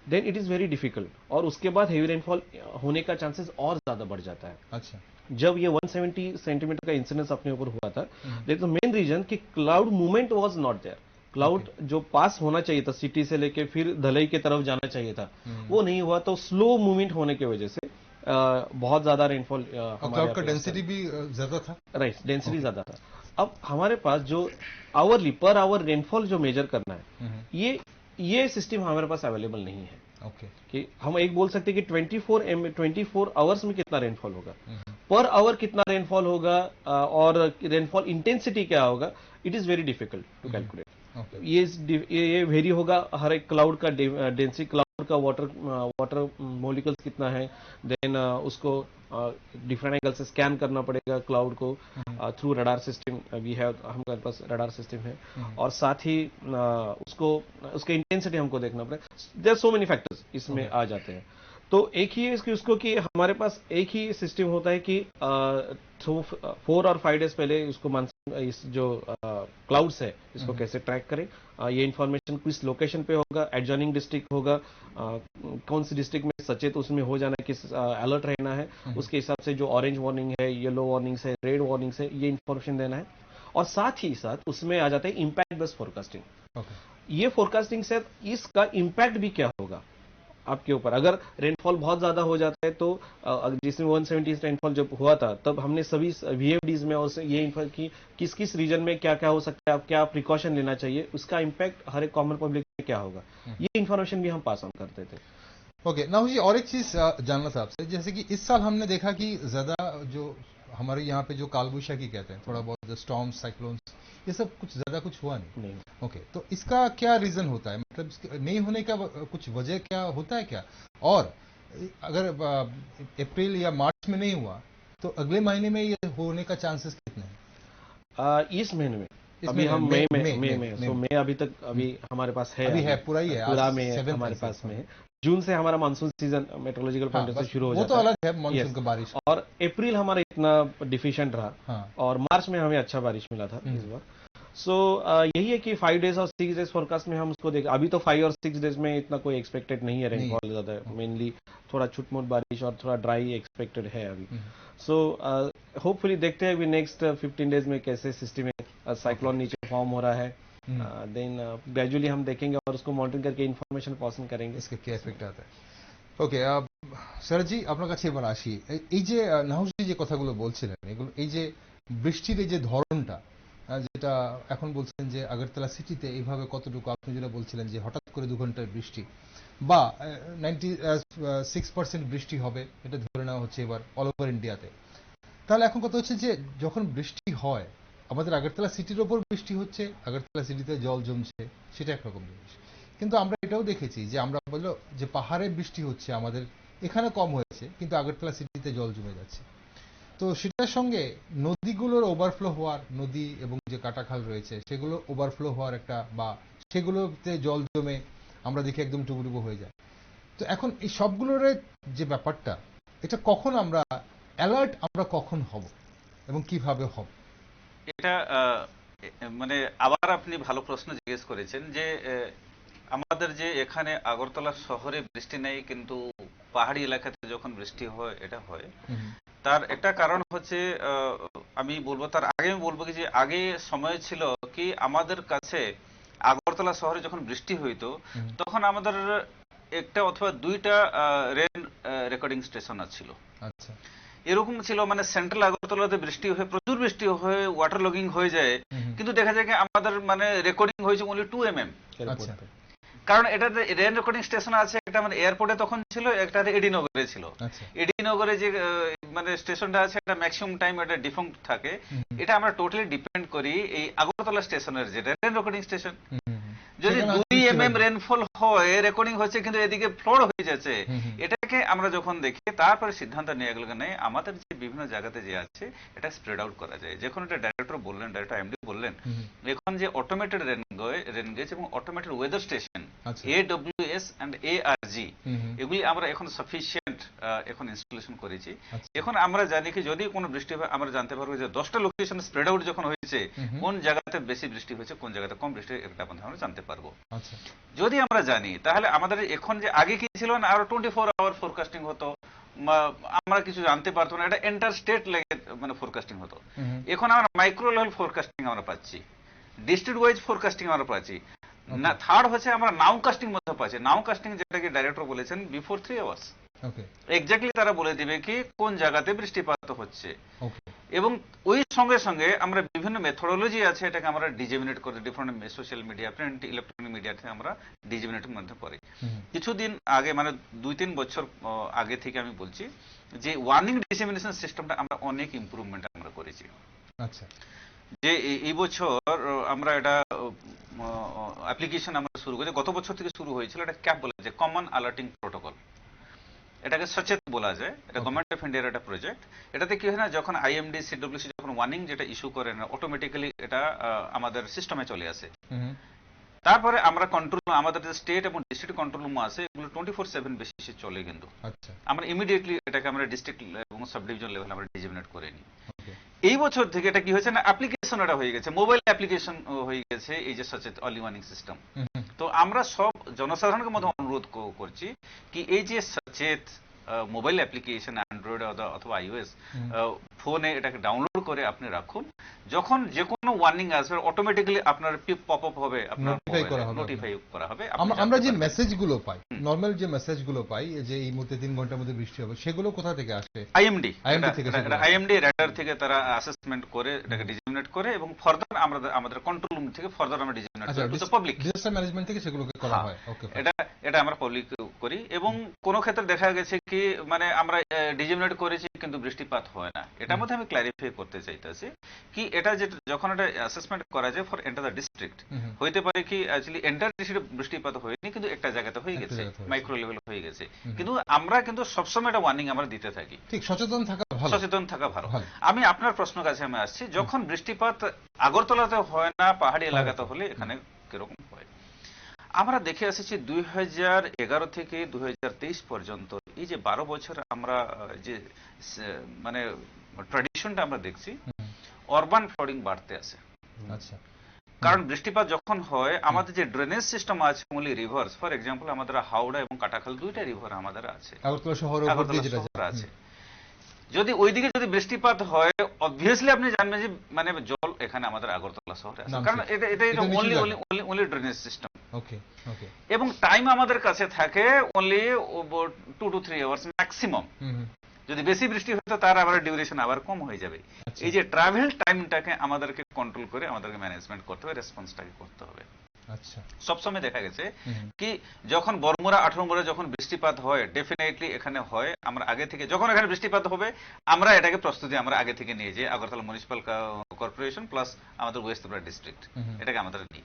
C: then it is very difficult. और उसके बाद हेवी रेनफॉल होने का चांसेस और ज्यादा बढ़ जाता है.
B: अच्छा.
C: जब ये 170 सेंटीमीटर का इंसिडेंस अपने ऊपर हुआ था, दैट्स द मेन रीजन कि cloud movement was not there. Cloud जो पास होना चाहिए था सिटी से लेके फिर धलई की तरफ जाना चाहिए था, वो नहीं हुआ. तो स्लो मूवमेंट होने की वजह से बहुत ज्यादा रेनफॉल
B: क्लाउड का डेंसिटी भी ज्यादा था.
C: राइट, डेंसिटी ज्यादा था. अब हमारे पास जो आवर्ली पर आवर रेनफॉल जो मेजर करना है, ये सिस्टम हमारे पास अवेलेबल नहीं है.
B: ओके.
C: कि हम एक बोल सकते हैं कि 24 आवर्स में कितना रेनफॉल होगा, पर आवर कितना रेनफॉल होगा और रेनफॉल इंटेंसिटी क्या होगा, it is very difficult to calculate. ये वेरी होगा हर एक क्लाउड का डेंसिटी, क्लाउड का वाटर मोलिकुल्स कितना है, देन उसको डिफरेंट एंगल से स्कैन करना पड़ेगा क्लाउड को through radar system. We have, हमारे पास रडार सिस्टम है. और साथ ही उसके इंटेंसिटी हमको देखना पड़ेगा. There are so many factors इसमें आ जाते हैं. तो एक ही है उसको कि हमारे पास एक ही सिस्टम होता है कि 4 और 5 डेज पहले उसको मानसून इस जो क्लाउड्स है इसको कैसे ट्रैक करें. ये इन्फॉर्मेशन किस लोकेशन पे होगा, एडजॉइनिंग डिस्ट्रिक्ट होगा, कौन सी डिस्ट्रिक्ट में सचेत उसमें हो जाना है, किस अलर्ट रहना है, उसके हिसाब से जो ऑरेंज वार्निंग है, येलो वार्निंग्स है, रेड वार्निंग्स है, ये इन्फॉर्मेशन देना है. और साथ ही साथ उसमें आ जाता है इम्पैक्ट बेस्ड फोरकास्टिंग. ये फोरकास्टिंग से इसका इम्पैक्ट भी क्या होगा आपके ऊपर. अगर रेनफॉल बहुत ज्यादा हो जाता है तो जिसमें 170 रेनफॉल जब हुआ था तब हमने सभी VFDs में और ये कि किस किस रीजन में क्या क्या हो सकता है, क्या प्रिकॉशन लेना चाहिए, उसका इम्पैक्ट हर एक कॉमन पब्लिक में क्या होगा, ये इन्फॉर्मेशन भी हम पास ऑन करते थे.
B: ओके नाउ जी, और एक चीज जानना था आपसे, जैसे कि इस साल हमने देखा कि ज्यादा जो हमारे यहाँ पे जो कालबैशाखी कहते हैं, थोड़ा बहुत जो स्टॉर्म साइक्लोन्स, ये सब कुछ ज्यादा कुछ हुआ नहीं। ओके, तो इसका क्या रीजन होता है, मतलब इसके नहीं होने का कुछ वजह क्या होता है क्या? और अगर अप्रैल या मार्च में नहीं हुआ तो अगले महीने में ये होने का चांसेस कितने हैं?
C: इस महीने में
B: इस
C: अभी हम मई में
B: मई
C: सो मई अभी तक अभी हमारे पास है,
B: अभी है, पूरा ही है,
C: पूरा
B: आज
C: में
B: 7th
C: हमारे
B: है,
C: पास
B: सर।
C: में है। जून से हमारा मानसून सीजन मेट्रोलॉजिकल पॉइंट से
B: बस
C: शुरू हो
B: वो
C: जाता
B: तो
C: है।
B: अलग है, मानसून
C: Yes.
B: का बारिश।
C: और अप्रैल हमारा इतना डिफिशिएंट रहा,
B: हाँ।
C: और मार्च में हमें अच्छा बारिश मिला था इस बार। सो यही है कि 5 डेज और 6 डेज फोरकास्ट में हम उसको देखें, अभी तो 5 और 6 डेज में इतना कोई एक्सपेक्टेड नहीं है, रेनफॉल ज्यादा, मेनली थोड़ा छुटमुट बारिश और थोड़ा ड्राई एक्सपेक्टेड है अभी। सो होपफुली देखते हैं अभी नेक्स्ट 15 डेज में कैसे सिस्टम में साइक्लोन नीचे फॉर्म हो रहा है, देन ग्रेजुअली हम देखेंगे और उसको मॉनिटरिंग करके इन्फॉर्मेशन पासिंग करेंगे
B: इसके क्या इफेक्ट आता है। ওকে স্যারজি, আপনার কাছে এবার আসি। এই যে নাহুজি যে কথাগুলো বলছিলেন, এগুলো এই যে বৃষ্টির এই যে ধরনটা, যেটা এখন বলছেন যে আগরতলা সিটিতে এইভাবে কতটুকু, আপনি যেটা বলছিলেন যে হঠাৎ করে 2 ঘন্টার বৃষ্টি বা 96% বৃষ্টি হবে, এটা ধরে নেওয়া হচ্ছে এবার অল ওভার ইন্ডিয়াতে। তাহলে এখন কথা হচ্ছে যে যখন বৃষ্টি হয়, আমাদের আগরতলা সিটির ওপর বৃষ্টি হচ্ছে, আগরতলা সিটিতে জল জমছে, সেটা একরকম জিনিস। কিন্তু আমরা এটাও দেখেছি যে আমরা বললো যে পাহাড়ে বৃষ্টি হচ্ছে, আমাদের এখানে কম হয়েছে, কিন্তু আগরতলা সিটিতে জল জমে যাচ্ছে। তো সেটার সঙ্গে নদীগুলোর ওভারফ্লো হওয়ার, নদী এবং যে কাটাখাল রয়েছে সেগুলো ওভারফ্লো হওয়ার একটা, বা সেগুলোতে জল জমে আমরা দেখি একদম টুবুটুবু হয়ে যায়। তো এখন এই সবগুলোর যে ব্যাপারটা, এটা কখন আমরা অ্যালার্ট, আমরা কখন হব এবং কিভাবে হব?
D: এটা মানে আবার আপনি ভালো প্রশ্ন জিজ্ঞেস করেছেন যে আমাদের যে এখানে আগরতলা শহরে বৃষ্টি নেই, কিন্তু পাহাড়ি এলাকাতে যখন বৃষ্টি হয় এটা হয়। তার একটা কারণ হচ্ছে, আমি বলবো তার আগে আমি বলবো কি যে আগে সময় ছিল কি আমাদের কাছে আগরতলা শহরে যখন বৃষ্টি হইতো তখন আমাদের একটা অথবা দুইটা রেন রেকর্ডিং স্টেশন ছিল।
B: আচ্ছা,
D: এরকম ছিল, মানে সেন্ট্রাল আগরতলাতে বৃষ্টি হয়ে প্রচুর বৃষ্টি হয়ে ওয়াটার লগিং হয়ে যায়, কিন্তু দেখা যায় কি আমাদের মানে রেকর্ডিং হয়েছে only 2 mm।
B: আচ্ছা,
D: কারণ এটাতে রেন রেকর্ডিং স্টেশন আছে, একটা মানে এয়ারপোর্টে তখন ছিল, একটা এডি নগরে ছিল।
B: আচ্ছা,
D: এডি নগরে যে মানে স্টেশনটা আছে এটা ম্যাক্সিমাম টাইম এটা ডিফাঙ্ক্ট থাকে। এটা আমরা টোটালি ডিপেন্ড করি এই আগরতলা স্টেশনের যেটা রেন রেকর্ডিং স্টেশন। যদি 2 mm রেনফল হয়, রেকর্ডিং হচ্ছে কিন্তু এদিকে ফ্লোড হয়ে যাচ্ছে, এটাকে আমরা যখন দেখি তারপরে সিদ্ধান্ত নিয়ে গেল নেই আমাদের যে বিভিন্ন জায়গাতে যে আছে এটা স্প্রেড আউট করা যায়। যখন এটা ডাইরেক্টর বললেন, ডাইরেক্টর এমডি বললেন, এখন যে অটোমেটেড রেন গেজ এবং automated weather station AWS and ARG, এগুলি আমরা এখন সাফিসিয়েন্ট এখন ইনস্টলেশন করেছি। এখন আমরা জানি কি যদি কোনো বৃষ্টি হয় আমরা জানতে পারবো যে 10টা লোকেশন স্প্রেড আউট যখন হয়েছে কোন জায়গাতে বেশি বৃষ্টি হয়েছে, কোন জায়গাতে কম বৃষ্টি, এটা আমরা জানতে পারবো। যদি আমরা জানি তাহলে আমাদের এখন যে আগে কি ছিল না, আরো 24 আওয়ার ফোরকাস্টিং হতো, আমরা কিছু জানতে পারতো না, এটা এন্টার স্টেট লেগে মানে ফোরকাস্টিং হতো। এখন আমরা মাইক্রো লেভেল ফোরকাস্টিং আমরা পাচ্ছি, ডিস্ট্রিক্ট ওয়াইজ ফোরকাস্টিং আমরা পাচ্ছি না। থার্ড হচ্ছে আমরা নাও কাস্টিং মধ্যে পাচ্ছি। নাও কাস্টিং যেটাকে ডাইরেক্টর বলেছেন বিফোর 3 আওয়ার্স এক্স্যাক্টলি তারা বলে দিবে কি কোন জায়গাতে বৃষ্টিপাত হচ্ছে। এবং ওই সঙ্গে সঙ্গে আমরা বিভিন্ন মেথোডোলজি আছে, এটাকে আমরা ডিজেমিনেট করে different social media, print, electronic মিডিয়াতে আমরা ডিজেমিনেটের মধ্যে করি। কিছুদিন আগে মানে 2-3 বছর আগে থেকে আমি বলছি যে ওয়ার্নিং ডিসেমিনেশন সিস্টেমটা আমরা অনেক ইমপ্রুভমেন্ট আমরা করেছি। আচ্ছা, যে এই বছর আমরা এটা অ্যাপ্লিকেশন আমরা শুরু করেছি, গত বছর থেকে শুরু হয়েছিল। এটা ক্যাপ বলা যায়, কমন অ্যালার্টিং প্রোটোকল, এটাকে সচেত বলা যায়। এটা গভর্নমেন্ট অফ ইন্ডিয়ার একটা প্রজেক্ট। এটাতে কি হয় না, যখন আইএমডি সিডব্লিউসি যখন ওয়ার্নিং যেটা ইস্যু করে না, অটোমেটিক্যালি এটা আমাদের সিস্টেমে চলে আসে। তারপরে আমরা কন্ট্রোল, আমাদের যে স্টেট এবং ডিস্ট্রিক্ট কন্ট্রোল রুম আছে এগুলো 24/7 বেসিসে চলে, কিন্তু আমরা ইমিডিয়েটলি এটাকে আমরা ডিস্ট্রিক্ট এবং সাব ডিভিশন লেভেল আমরা ডিজিমিনেট করে নিই। এই বছর থেকে এটা কি হয়েছে না, অ্যাপ্লিকেশন এটা হয়ে গেছে, মোবাইল অ্যাপ্লিকেশন হয়ে গেছে এই যে সচেত আর্লি ওয়ার্নিং সিস্টেম। তো আমরা সব জনসাধারণের মধ্যে অনুরোধ করছি কি এই যে সচেত মোবাইল অ্যাপ্লিকেশন অ্যান্ড্রয়েড অথবা iOS ফোনে এটাকে ডাউনলোড করে আপনি রাখুন, যখন যে কোনো ওয়ার্নিং আসবে অটোমেটিক্যালি আপনার পপ আপ হবে, আপনার
B: Notify করা হবে
D: নোটিফাই করা হবে।
B: আমরা যে মেসেজগুলো পাই, নরমাল যে মেসেজগুলো পাই যে এই মুহূর্তে 3 ঘন্টার মধ্যে বৃষ্টি হবে, সেগুলো কোথা থেকে আসে?
D: আইএমডি
B: থেকে সেগুলো আসে।
D: আইএমডি রেডার থেকে তারা অ্যাসেসমেন্ট করে এটাকে ডিজিমিনেট করে এবং ফার্দার আমাদের কন্ট্রোল রুম থেকে ফার্দার আমরা ডিজিমিনেট
B: আচ্ছা,
D: করি পাবলিক।
B: ডিজাস্টার ম্যানেজমেন্ট থেকে সেগুলোকে করা হয়। ওকে,
D: এটা আমরা পাবলিক করি এবং কোন ক্ষেত্রে দেখা গেছে কি মানে আমরা ডিজিমিনেট করেছি কিন্তু বৃষ্টিপাত হয় না। এটার মধ্যে আমি ক্লারিফাই করতে চাইতেছি কি এটা যে যখন এটা অ্যাসেসমেন্ট করা যায় ফর এন্টার দ্য ডিস্ট্রিক্ট, হইতে পারে কি অ্যাকচুয়ালি এন্টার ডিস্ট্রিক্টে বৃষ্টিপাত হয়নি কিন্তু একটা জায়গাতে হয়ে গেছে, মাইক্রো লেভেল হয়ে গেছে, কিন্তু আমরা কিন্তু সবসময় একটা ওয়ার্নিং আমরা দিতে থাকি।
B: ঠিক, সচেতন থাকা ভালো।
D: আমি আপনার প্রশ্ন কাছে আমি আসছি, যখন বৃষ্টিপাত আগরতলাতে হয় না পাহাড়ি এলাকাতে হলে এখানে কিরকম হয়? আমরা দেখে এসেছি 2011 থেকে 2023 পর্যন্ত এই যে 12 বছর আমরা যে মানে ট্র্যাডিশনটা আমরা দেখছি, অরবান ফ্লাডিং বাড়তে আছে।
B: আচ্ছা,
D: কারণ বৃষ্টিপাত যখন হয় আমাদের যে ড্রেনেজ সিস্টেম আছে ওনলি রিভার্স, ফর এক্সাম্পল আমাদের হাওড়া এবং কাটাখাল দুইটা রিভার আমাদের আছে,
B: আগরতলা শহরের উপর দিয়ে যেটা
D: আছে। যদি ওইদিকে যদি বৃষ্টিপাত হয় অবভিয়াসলি আপনি জানবেন যে মানে জল এখানে আমাদের আগরতলা শহরে আছে, কারণ এটা ওনলি ড্রেনেজ সিস্টেম।
B: ওকে, ওকে।
D: এবং টাইম আমাদের কাছে থাকে ওনলি 2 to 3 আওয়ার্স ম্যাক্সিমাম। যদি বেশি বৃষ্টি হয় তো তার আবার ডিউরেশন আবার কম হয়ে যাবে। এই যে ট্রাভেল টাইমটাকে আমাদেরকে কন্ট্রোল করে আমাদেরকে ম্যানেজমেন্ট করতে হবে, রেসপন্সটাকে করতে হবে।
B: আচ্ছা,
D: সবসময় দেখা গেছে কি যখন বরমুরা 18 মুরা যখন বৃষ্টিপাত হয় ডেফিনেটলি এখানে হয়, আমরা আগে থেকে যখন এখানে বৃষ্টিপাত হবে আমরা এটাকে প্রস্তুতি আমরা আগে থেকে নিয়ে যাই, আগরতলা মিউনিসিপাল কর্পোরেশন প্লাস আমাদের ওয়েস্ট ত্রিপুরা ডিস্ট্রিক্ট এটাকে আমাদের নিই।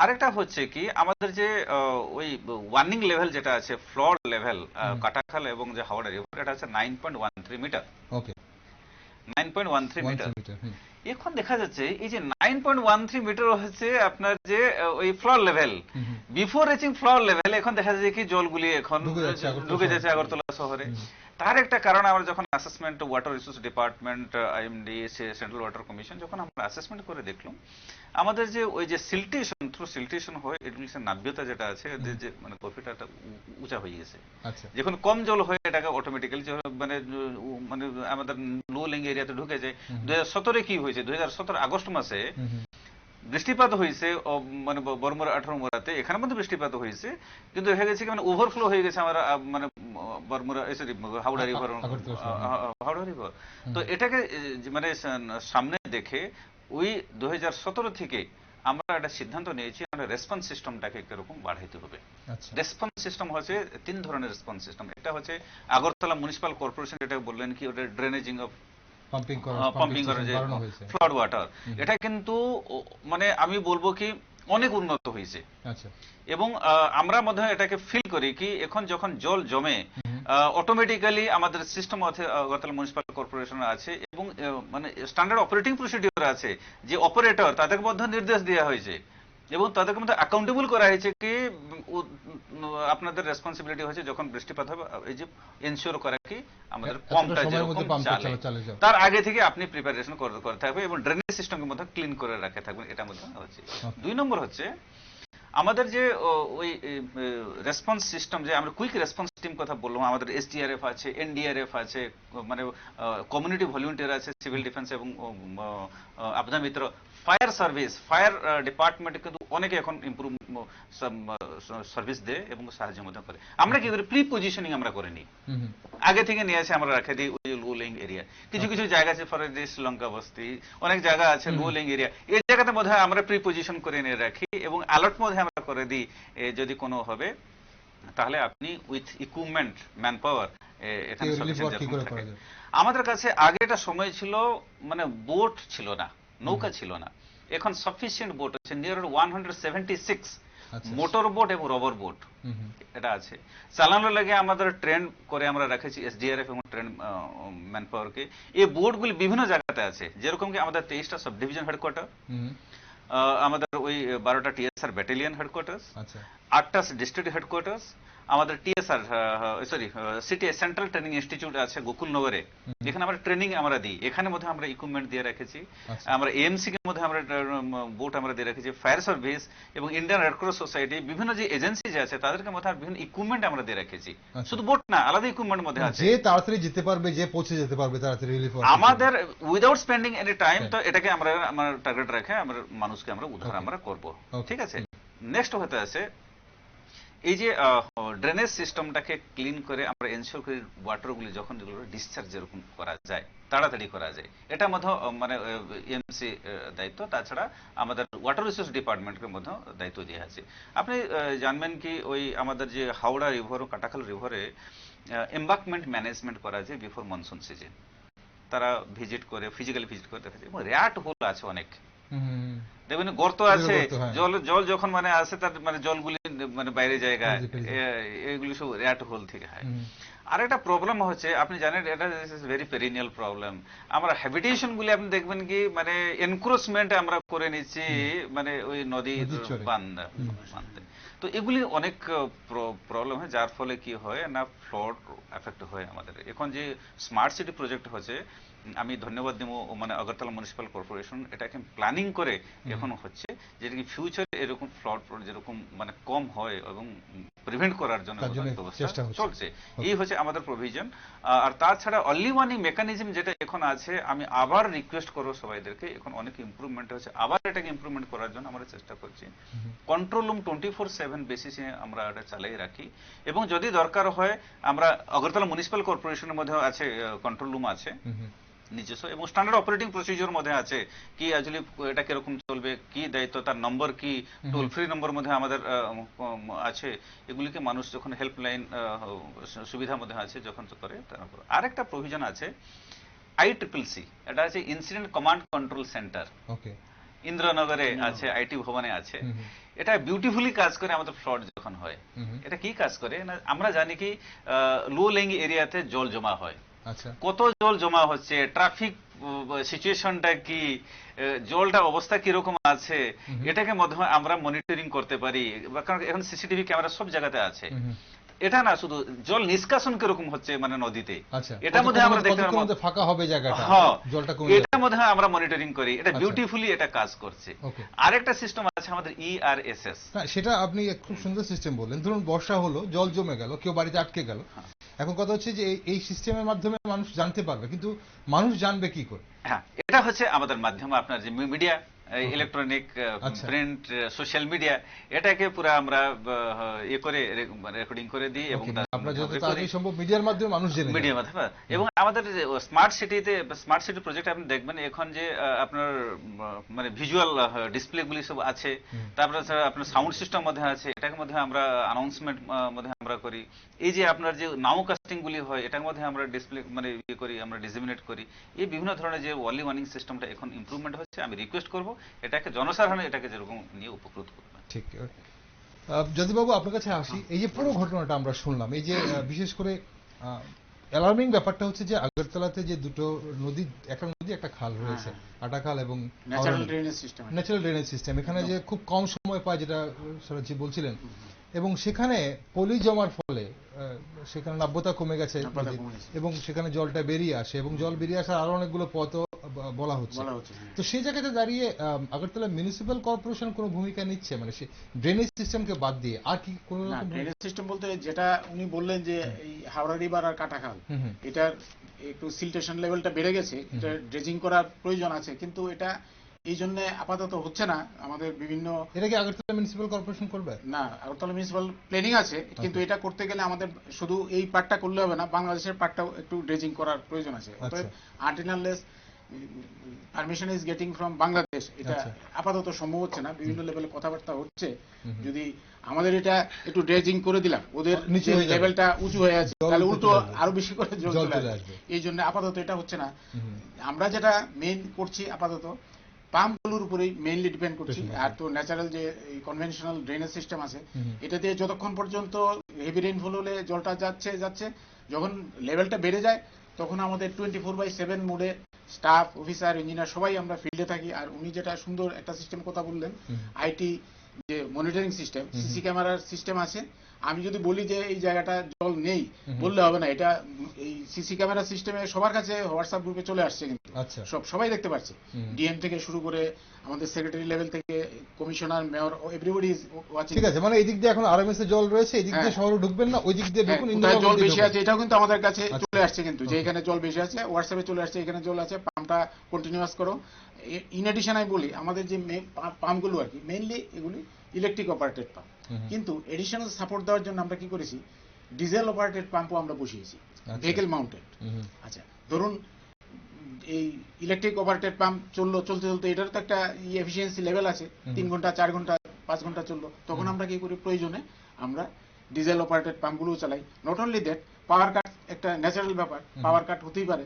D: আরেকটা হচ্ছে কি আমাদের যে ওই ওয়ার্নিং লেভেল যেটা আছে ফ্লড লেভেল কাটাখাল এবং যে হাওড়া রিভার এটা আছে 9.13 মিটার।
B: ওকে,
D: 9.13 মিটার। এখন দেখা যাচ্ছে এই যে 9.13 মিটার হচ্ছে আপনার যে ওই flood level, before reaching flood level এখন দেখা যাচ্ছে কি জলগুলি এখন ঢুকে যাচ্ছে আগরতলা শহরে। তার একটা কারণ আমরা যখন assessment water resource department, IMD, central water commission যখন আমরা অ্যাসেসমেন্ট করে দেখলাম আমাদের যে ওই যে সিল্টেশন থ্রু সিল্টেশন হয় এডুকেশন নাব্যতা যেটা আছে যে মানে কপিটা উঁচা হয়ে গেছে। যখন কম জল হয় এটাকে অটোমেটিক্যালি মানে মানে আমাদের লো লেং এরিয়াতে ঢুকে যায়। 2017 কি হয়েছে, 2017 আগস্ট মাসে বৃষ্টিপাত হয়েছে মানে বরমুরা 18 মুরাতে, এখানে মধ্যে বৃষ্টিপাত হয়েছে কিন্তু দেখা গেছে কি মানে ওভারফ্লো হয়ে গেছে আমার মানে বরমুরা হাওড়া রিভার। তো এটাকে মানে সামনে দেখে ওই 2017 থেকে আমরা একটা সিদ্ধান্ত নিয়েছি আমরা রেসপন্স সিস্টেমটাকে কিরকম বাড়াইতে হবে। রেসপন্স সিস্টেম হচ্ছে 3 ধরনের রেসপন্স সিস্টেম। একটা হচ্ছে আগরতলা মিউনিসিপাল কর্পোরেশন যেটা বললেন কি ওটা ড্রেনেজিং অফ পাম্পিং করা যে ফ্লাড ওয়াটার, এটা কিন্তু মানে আমি বলবো কি অনেক উন্নত হয়েছে। এবং আমরা মধ্যে এটাকে ফিল করি কি এখন যখন জল জমে অটোমেটিক্যালি আমাদের সিস্টেম আগরতলা মিউনিসিপাল কর্পোরেশন আছে এবং মানে স্ট্যান্ডার্ড অপারেটিং প্রসিডিওর আছে যে অপারেটর তাদের মধ্যে নির্দেশ দেওয়া হয়েছে এবং তাদেরকে মধ্যে অ্যাকাউন্টেবল করা হয়েছে কি আপনাদের রেসপন্সিবিলিটি হচ্ছে যখন বৃষ্টিপাত হবে এই যে এনশিওর করা কি আমাদের পাম্পটা যেরকম চলে তার আগে থেকে আপনি প্রিপারেশন করতে হবে এবং ড্রেনেজ সিস্টেমের মধ্যে ক্লিন করে রাখতে থাকবেন। এটা মধ্যে হচ্ছে 2 নম্বর হচ্ছে আমাদের যে ওই রেসপন্স সিস্টেম যে আমরা কুইক রেসপন্স টিম কথা বললাম, আমাদের এসডিআরএফ আছে, এনডিআরএফ আছে, মানে কমিউনিটি ভলেন্টিয়ার আছে, সিভিল ডিফেন্স এবং আপদা মিত্র, ফায়ার সার্ভিস, ফায়ার ডিপার্টমেন্ট কিন্তু অনেকে এখন ইমপ্রুভ সার্ভিস দেয় এবং সাহায্য মধ্যে করে। আমরা কি করি প্রি পজিশনিং আমরা করে নিই, আগে থেকে নিয়ে আসে আমরা রাখে দিই ওই লো লেং এরিয়া। কিছু কিছু জায়গা আছে ফর শ্রীলঙ্কা বস্তি, অনেক জায়গা আছে লো লেং এরিয়া, এই জায়গাতে মধ্যে আমরা প্রি পজিশন করে নিয়ে রাখি এবং অ্যালার্ট মধ্যে আমরা করে দিই যদি কোনো হবে তাহলে আপনি উইথ ইকুইপমেন্ট ম্যান পাওয়ার এখানে থাকে। আমাদের কাছে আগে একটা সময় ছিল মানে বোট ছিল না, নৌকা ছিল না, এখন সাফিসিয়েন্ট বোট আছে, নিয়ার 176 মোটর বোট এবং রবার বোট এটা আছে। চালানোর লাগে আমাদের ট্রেন করে আমরা রেখেছি এসডিআরএফ এবং ট্রেন ম্যান পাওয়ারকে। এই বোটগুলি বিভিন্ন জায়গাতে আছে, যেরকম কি আমাদের 23টা সাব ডিভিশন হেডকোয়ার্টার, আমাদের ওই 12টা টিএসআর ব্যাটালিয়ন হেডকোয়ার্টার, 8টা ডিস্ট্রিক্ট হেডকোয়ার্টার্স, আমাদের TSR sorry city central training institute আছে গোকুলনগরে, যেখানে আমরা ট্রেনিং আমরা দিই। এখানে মধ্যে আমরা ইকুইপমেন্ট দিয়ে রেখেছি। আমরা এএমসি এর মধ্যে আমরা বোট আমরা দিয়ে রেখেছি, ফায়ার সার্ভিস এবং ইন্ডিয়ান রেড ক্রস সোসাইটি, বিভিন্ন যে এজেন্সি যে আছে তাদেরকে মধ্যে বিভিন্ন ইকুইপমেন্ট আমরা দিয়ে রেখেছি। শুধু বোট না, আলাদা ইকুইপমেন্ট মধ্যে আছে,
B: যে তাড়াতাড়ি যেতে পারবে, যে পৌঁছে যেতে পারবে তাড়াতাড়ি রিলিফ
D: আমাদের উইদাউট স্পেন্ডিং এনি টাইম। তো এটাকে আমরা আমার টার্গেট রেখে আমরা মানুষকে আমরা উদ্ধার আমরা করব। ঠিক আছে, নেক্সট হতে আছে এই যে ড্রেনেজ সিস্টেমটাকে ক্লিন করে আমরা এনশিওর করি ওয়াটারগুলি যখন ডিসচার্জ যেরকম করা যায়, তাড়াতাড়ি করা যায়, এটা মধ্যে মানে এমসি দায়িত্ব। তাছাড়া আমাদের ওয়াটার রিসোর্স ডিপার্টমেন্টের মধ্যে দায়িত্ব দেওয়া আছে। আপনি জানবেন কি ওই আমাদের যে হাওড়া রিভার ও কাটাখাল রিভারে এম্বাকমেন্ট ম্যানেজমেন্ট করা যায় বিফোর মনসুন সিজন। তারা ভিজিট করে, ফিজিক্যালি ভিজিট করে দেখা যায়, এবং র্যাট হোল আছে অনেক, দেখবেন গর্ত আছে, জল যখন মানে আসে তার মানে জলগুলি মানে বাইরে জায়গায়, এগুলি সব র্যাট হোল থেকে হয়। আরেকটা প্রবলেম হচ্ছে, আপনি জানেন এটা ভেরি পেরিনিয়াল প্রবলেম, আমরা হ্যাবিটেশন গুলি আপনি দেখবেন কি মানে এনক্রোচমেন্ট আমরা করে নিচ্ছি মানে ওই নদী বাঁধতে। তো এগুলি অনেক প্রবলেম হয়, যার ফলে কি হয় না ফ্লড এফেক্ট হয় আমাদের। এখন যে স্মার্ট সিটি প্রজেক্ট হচ্ছে, আমি ধন্যবাদ দেবো মানে আগরতলা মিউনিসিপাল কর্পোরেশন, এটাকে প্ল্যানিং করে এখন হচ্ছে, যেটা কি ফিউচারে এরকম ফ্লড যেরকম মানে কম হয় এবং প্রিভেন্ট করার জন্য ব্যবস্থা চলছে। এই হচ্ছে আমাদের প্রভিশন। আর তাছাড়া অনলি ওয়ার্নিং মেকানিজম যেটা এখন আছে, আমি আবার রিকোয়েস্ট করবো সবাইদেরকে, এখন অনেক ইমপ্রুভমেন্ট হচ্ছে, আবার এটাকে ইমপ্রুভমেন্ট করার জন্য আমরা চেষ্টা করছি। কন্ট্রোল রুম 24/7 বেসিসে আমরা এটা চালিয়ে রাখি, এবং যদি দরকার হয় আমরা আগরতলা মিউনিসিপাল কর্পোরেশনের মধ্যে আছে কন্ট্রোল রুম আছে নিজস্ব, এবং স্ট্যান্ডার্ড অপারেটিং প্রসিডিওর মধ্যে আছে কি অ্যাকচুয়ালি এটা কিরকম চলবে, কি দায়িত্ব, তার নম্বর কি, টোল ফ্রি নম্বর মধ্যে আমাদের আছে। এগুলিকে মানুষ যখন হেল্পলাইন সুবিধার মধ্যে আছে যখন করে তারপর। আরেকটা প্রভিশন আছে ICCC, এটা আছে ইনসিডেন্ট কমান্ড কন্ট্রোল সেন্টার, ইন্দ্রনগরে আছে, আইটি ভবনে আছে। এটা বিউটিফুলি কাজ করে আমাদের ফ্লড যখন হয়। এটা কি কাজ করে না, আমরা জানি কি লো লেইং এরিয়াতে জল জমা হয়, কত জল জমা হচ্ছে, ট্রাফিক সিচুয়েশনটা কি, জলটা অবস্থা কিরকম আছে, এটাকে মাধ্যমে আমরা মনিটরিং করতে পারি, কারণ এখন সিসিটিভি ক্যামেরা সব জায়গাতে আছে। এটা না শুধু জল নিষ্কাশন কিরকম হচ্ছে মানে নদীতে, এটার মধ্যে আমরা দেখতে পাবো ফাঁকা হবে জায়গাটা, জলটা কমে, এটার মধ্যে আমরা মনিটরিং করি। এটা বিউটিফুলি এটা কাজ করছে। আরেকটা সিস্টেম আছে আমাদের ERSS,
B: সেটা আপনি খুব সুন্দর সিস্টেম বললেন। ধরুন বর্ষা হলো, জল জমে গেল, কেউ বাড়িতে আটকে গেল, এখন কথা হচ্ছে যে এই সিস্টেমের মাধ্যমে মানুষ জানতে পারবে, কিন্তু মানুষ জানবে কি করে?
D: হ্যাঁ, এটা হচ্ছে আমাদের মাধ্যমে আপনার যে media, electronic, print, social media, এটাকে পুরো আমরা করে রেকর্ডিং করে দিই, এবং
B: আমরা যত তাড়াতাড়ি সম্ভব মিডিয়ার মাধ্যমে মানুষ জেনে,
D: মিডিয়ার মাধ্যমে। এবং আমাদের স্মার্ট সিটিতে, স্মার্ট সিটি প্রজেক্ট আপনি দেখবেন এখন যে আপনার মানে ভিজুয়াল ডিসপ্লে গুলি সব আছে, তারপরে আপনার সাউন্ড সিস্টেম মধ্যে আছে, এটার মধ্যে আমরা অ্যানাউন্সমেন্ট মধ্যে আমরা করি। এই যে আপনার যে নাও কাস্টিং গুলি হয়, এটার মধ্যে আমরা ডিসপ্লে মানে ইয়ে করি, আমরা ডিসিমিনেট করি। এই বিভিন্ন ধরনের যে ওয়ার্লি ওয়ার্নিং সিস্টেমটা এখন ইমপ্রুভমেন্ট হচ্ছে, আমি রিকোয়েস্ট করবো এটাকে জনসাধারণ এটাকে যেরকম নিয়ে উপকৃত করবে।
B: ঠিক। জ্যোতিবাবু আপনার কাছে আসি, এই যে পুরো ঘটনাটা আমরা শুনলাম, এই যে বিশেষ করে অ্যালার্মিং ব্যাপারটা হচ্ছে যে আগরতলাতে যে দুটো নদী, একটা নদী একটা খাল রয়েছে, আটাখাল এবং ন্যাচারাল ড্রেনেজ সিস্টেম, এখানে যে খুব কম সময় পায়, যেটা সরজি বলছিলেন, এবং সেখানে পলি জমার ফলে সেখানে নাব্যতা কমে গেছে, এবং সেখানে জলটা বেরিয়ে আসে, এবং জল বেরিয়ে আসার আরো অনেকগুলো পথ বলা হচ্ছে। তো সেই জায়গাতে দাঁড়িয়ে আগরতলা মিউনিসিপাল কর্পোরেশন কোনো ভূমিকা নিচ্ছে, মানে সে ড্রেনেজ সিস্টেমকে বাদ দিয়ে আর কি কোনো
E: ড্রেনেজ সিস্টেম বলতে যেটা উনি বললেন যে এই হাওড়া রিভার আর কাটাখাল, এটার একটু সিলটেশন লেভেলটা বেড়ে গেছে, এটা ড্রেজিং করার প্রয়োজন আছে, কিন্তু এটা এই জন্য আপাতত হচ্ছে না। আমাদের বিভিন্ন,
B: এটা কি আগরতলা মিউনিসিপাল কর্পোরেশন করবে?
E: না, আগরতলা মিউনিসিপাল প্ল্যানিং আছে, কিন্তু এটা করতে গেলে আমাদের শুধু এই পার্টটা করলে হবে না, বাংলাদেশের পার্টটাও একটু ড্রেজিং করার প্রয়োজন আছে। অতএব until permission is getting from Bangladesh, এটা আপাতত সম্ভব হচ্ছে না। বিভিন্ন লেভেলে কথাবার্তা হচ্ছে, যদি আমাদের এটা একটু ড্রেজিং করে দিলাম, ওদের নিচে লেভেলটা উঁচু হয়ে আছে, তাহলে উল্টো আরো বেশি করে জল চলে আসবে। এই জন্য আপাতত এটা হচ্ছে না। আমরা যেটা মেইন করছি আপাতত পাম্পগুলোর উপরেই মেইনলি ডিপেন্ড করছি। আর তো ন্যাচারাল যে কনভেনশনাল ড্রেনেজ সিস্টেম আছে, এটাতে যতক্ষণ পর্যন্ত হেভি রেইনফল হলে জলটা যাচ্ছে, যখন লেভেলটা বেড়ে যায় তখন আমাদের 24/7 মোডে স্টাফ, অফিসার, ইঞ্জিনিয়ার সবাই আমরা ফিল্ডে থাকি। আর উনি যেটা সুন্দর একটা সিস্টেম কথা বললেন, আইটি যে মনিটরিং সিস্টেম, সিসি ক্যামেরার সিস্টেম আছে। আমি যদি বলি যে এই জায়গাটা জল নেই, বললে হবে না। এটা এই সিসি ক্যামেরা সিস্টেমে সবার কাছে হোয়াটসঅ্যাপ গ্রুপে চলে আসছে, কিন্তু
B: আচ্ছা।
E: সবাই দেখতে পাচ্ছে। ডিএম থেকে শুরু করে আমাদের সেক্রেটারি লেভেল থেকে commissioner, mayor, everybody is watching.
B: ঠিক আছে, মানে এই দিক দিয়ে এখন আরএমএস এ জল রয়েছে, এই দিক দিয়ে শহরে ঢুকবেন না, ওই দিক দিয়ে ঢুকুন।
E: কোথায় জল বেশি আছে এটাও কিন্তু আমাদের কাছে চলে আসছে, কিন্তু যে এখানে জল বেশি আছে হোয়াটসঅ্যাপে চলে আসছে, এখানে জল আছে, পাম্পটা কন্টিনিউয়াস করো। ইন এডিশন আমি বলি আমাদের যে পাম্পগুলো আর কি মেইনলি এগুলি ইলেকট্রিক অপারেটেড পাম্প, কিন্তু এডিশনাল সাপোর্ট দেওয়ার জন্য আমরা কি করেছি, ডিজেল অপারেটেড পাম্পও আমরা বসিয়েছি, ভেহিকেল মাউন্টেড। আচ্ছা, ধরুন এই ইলেকট্রিক অপারেটেড পাম্প চলতে এটার তো একটা এফিসিয়েন্সি লেভেল আছে, 3 ঘন্টা 4 ঘন্টা 5 ঘন্টা চললো, তখন আমরা কি করি, প্রয়োজনে আমরা ডিজেল অপারেটেড পাম্পগুলো চালাই। নট অনলি দ্যাট, পাওয়ার কাট একটা ন্যাচারাল ব্যাপার, পাওয়ার কাট হতেই পারে।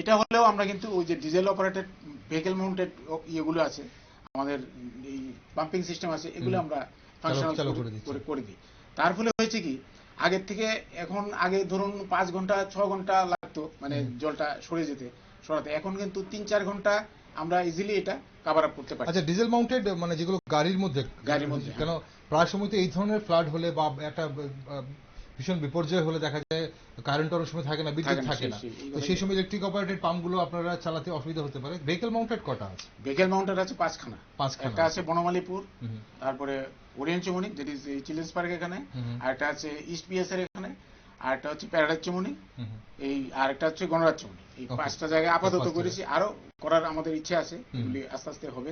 E: এটা হলেও আমরা কিন্তু ওই যে ডিজেল অপারেটেড ভেহিকেল মাউন্টেড ইয়েগুলো আছে, আমাদের এই পাম্পিং সিস্টেম আছে, এগুলো আমরা ফাংশনাল করে দিই। তার ফলে হয়েছে কি, আগের থেকে এখন, আগে ধরুন 5 ঘন্টা 6 ঘন্টা লাগতো মানে জলটা সরাতে, এখন কিন্তু 3-4 ঘন্টা আমরা ইজিলি এটা কভার আপ করতে পারি।
B: আচ্ছা, ডিজেল মাউন্টেড মানে যেগুলো গাড়ির মধ্যে, কেন প্রায় সময় তো এই ধরনের ফ্লাড হলে বা একটা ভীষণ বিপর্যয় হলে দেখা যায় কারেন্ট অনেক সময় থাকে না, বিদ্যুৎ থাকে না, তো সেই সময় ইলেকট্রিক অপারেটেড পাম্পগুলো আপনারা চালাতে অসুবিধা হতে পারে। ভেহিকেল মাউন্টেড কটা আছে?
E: ভেহিকেল মাউন্টেড আছে 5খানা। একটা আছে বনমালীপুর, তারপরে ওরিয়েন্ট চমুনি যেটি চিলড্রেন্স পার্ক এখানে, আর একটা আছে ইস্ট পিএস এর এখানে, আর একটা হচ্ছে প্যারাডাইজ চমুনি, এই আর একটা হচ্ছে গণরাজ চমুনি। এই 5টা জায়গায় আপাতত করেছি, আরো করার আমাদের ইচ্ছে আছে, এগুলি আস্তে আস্তে হবে,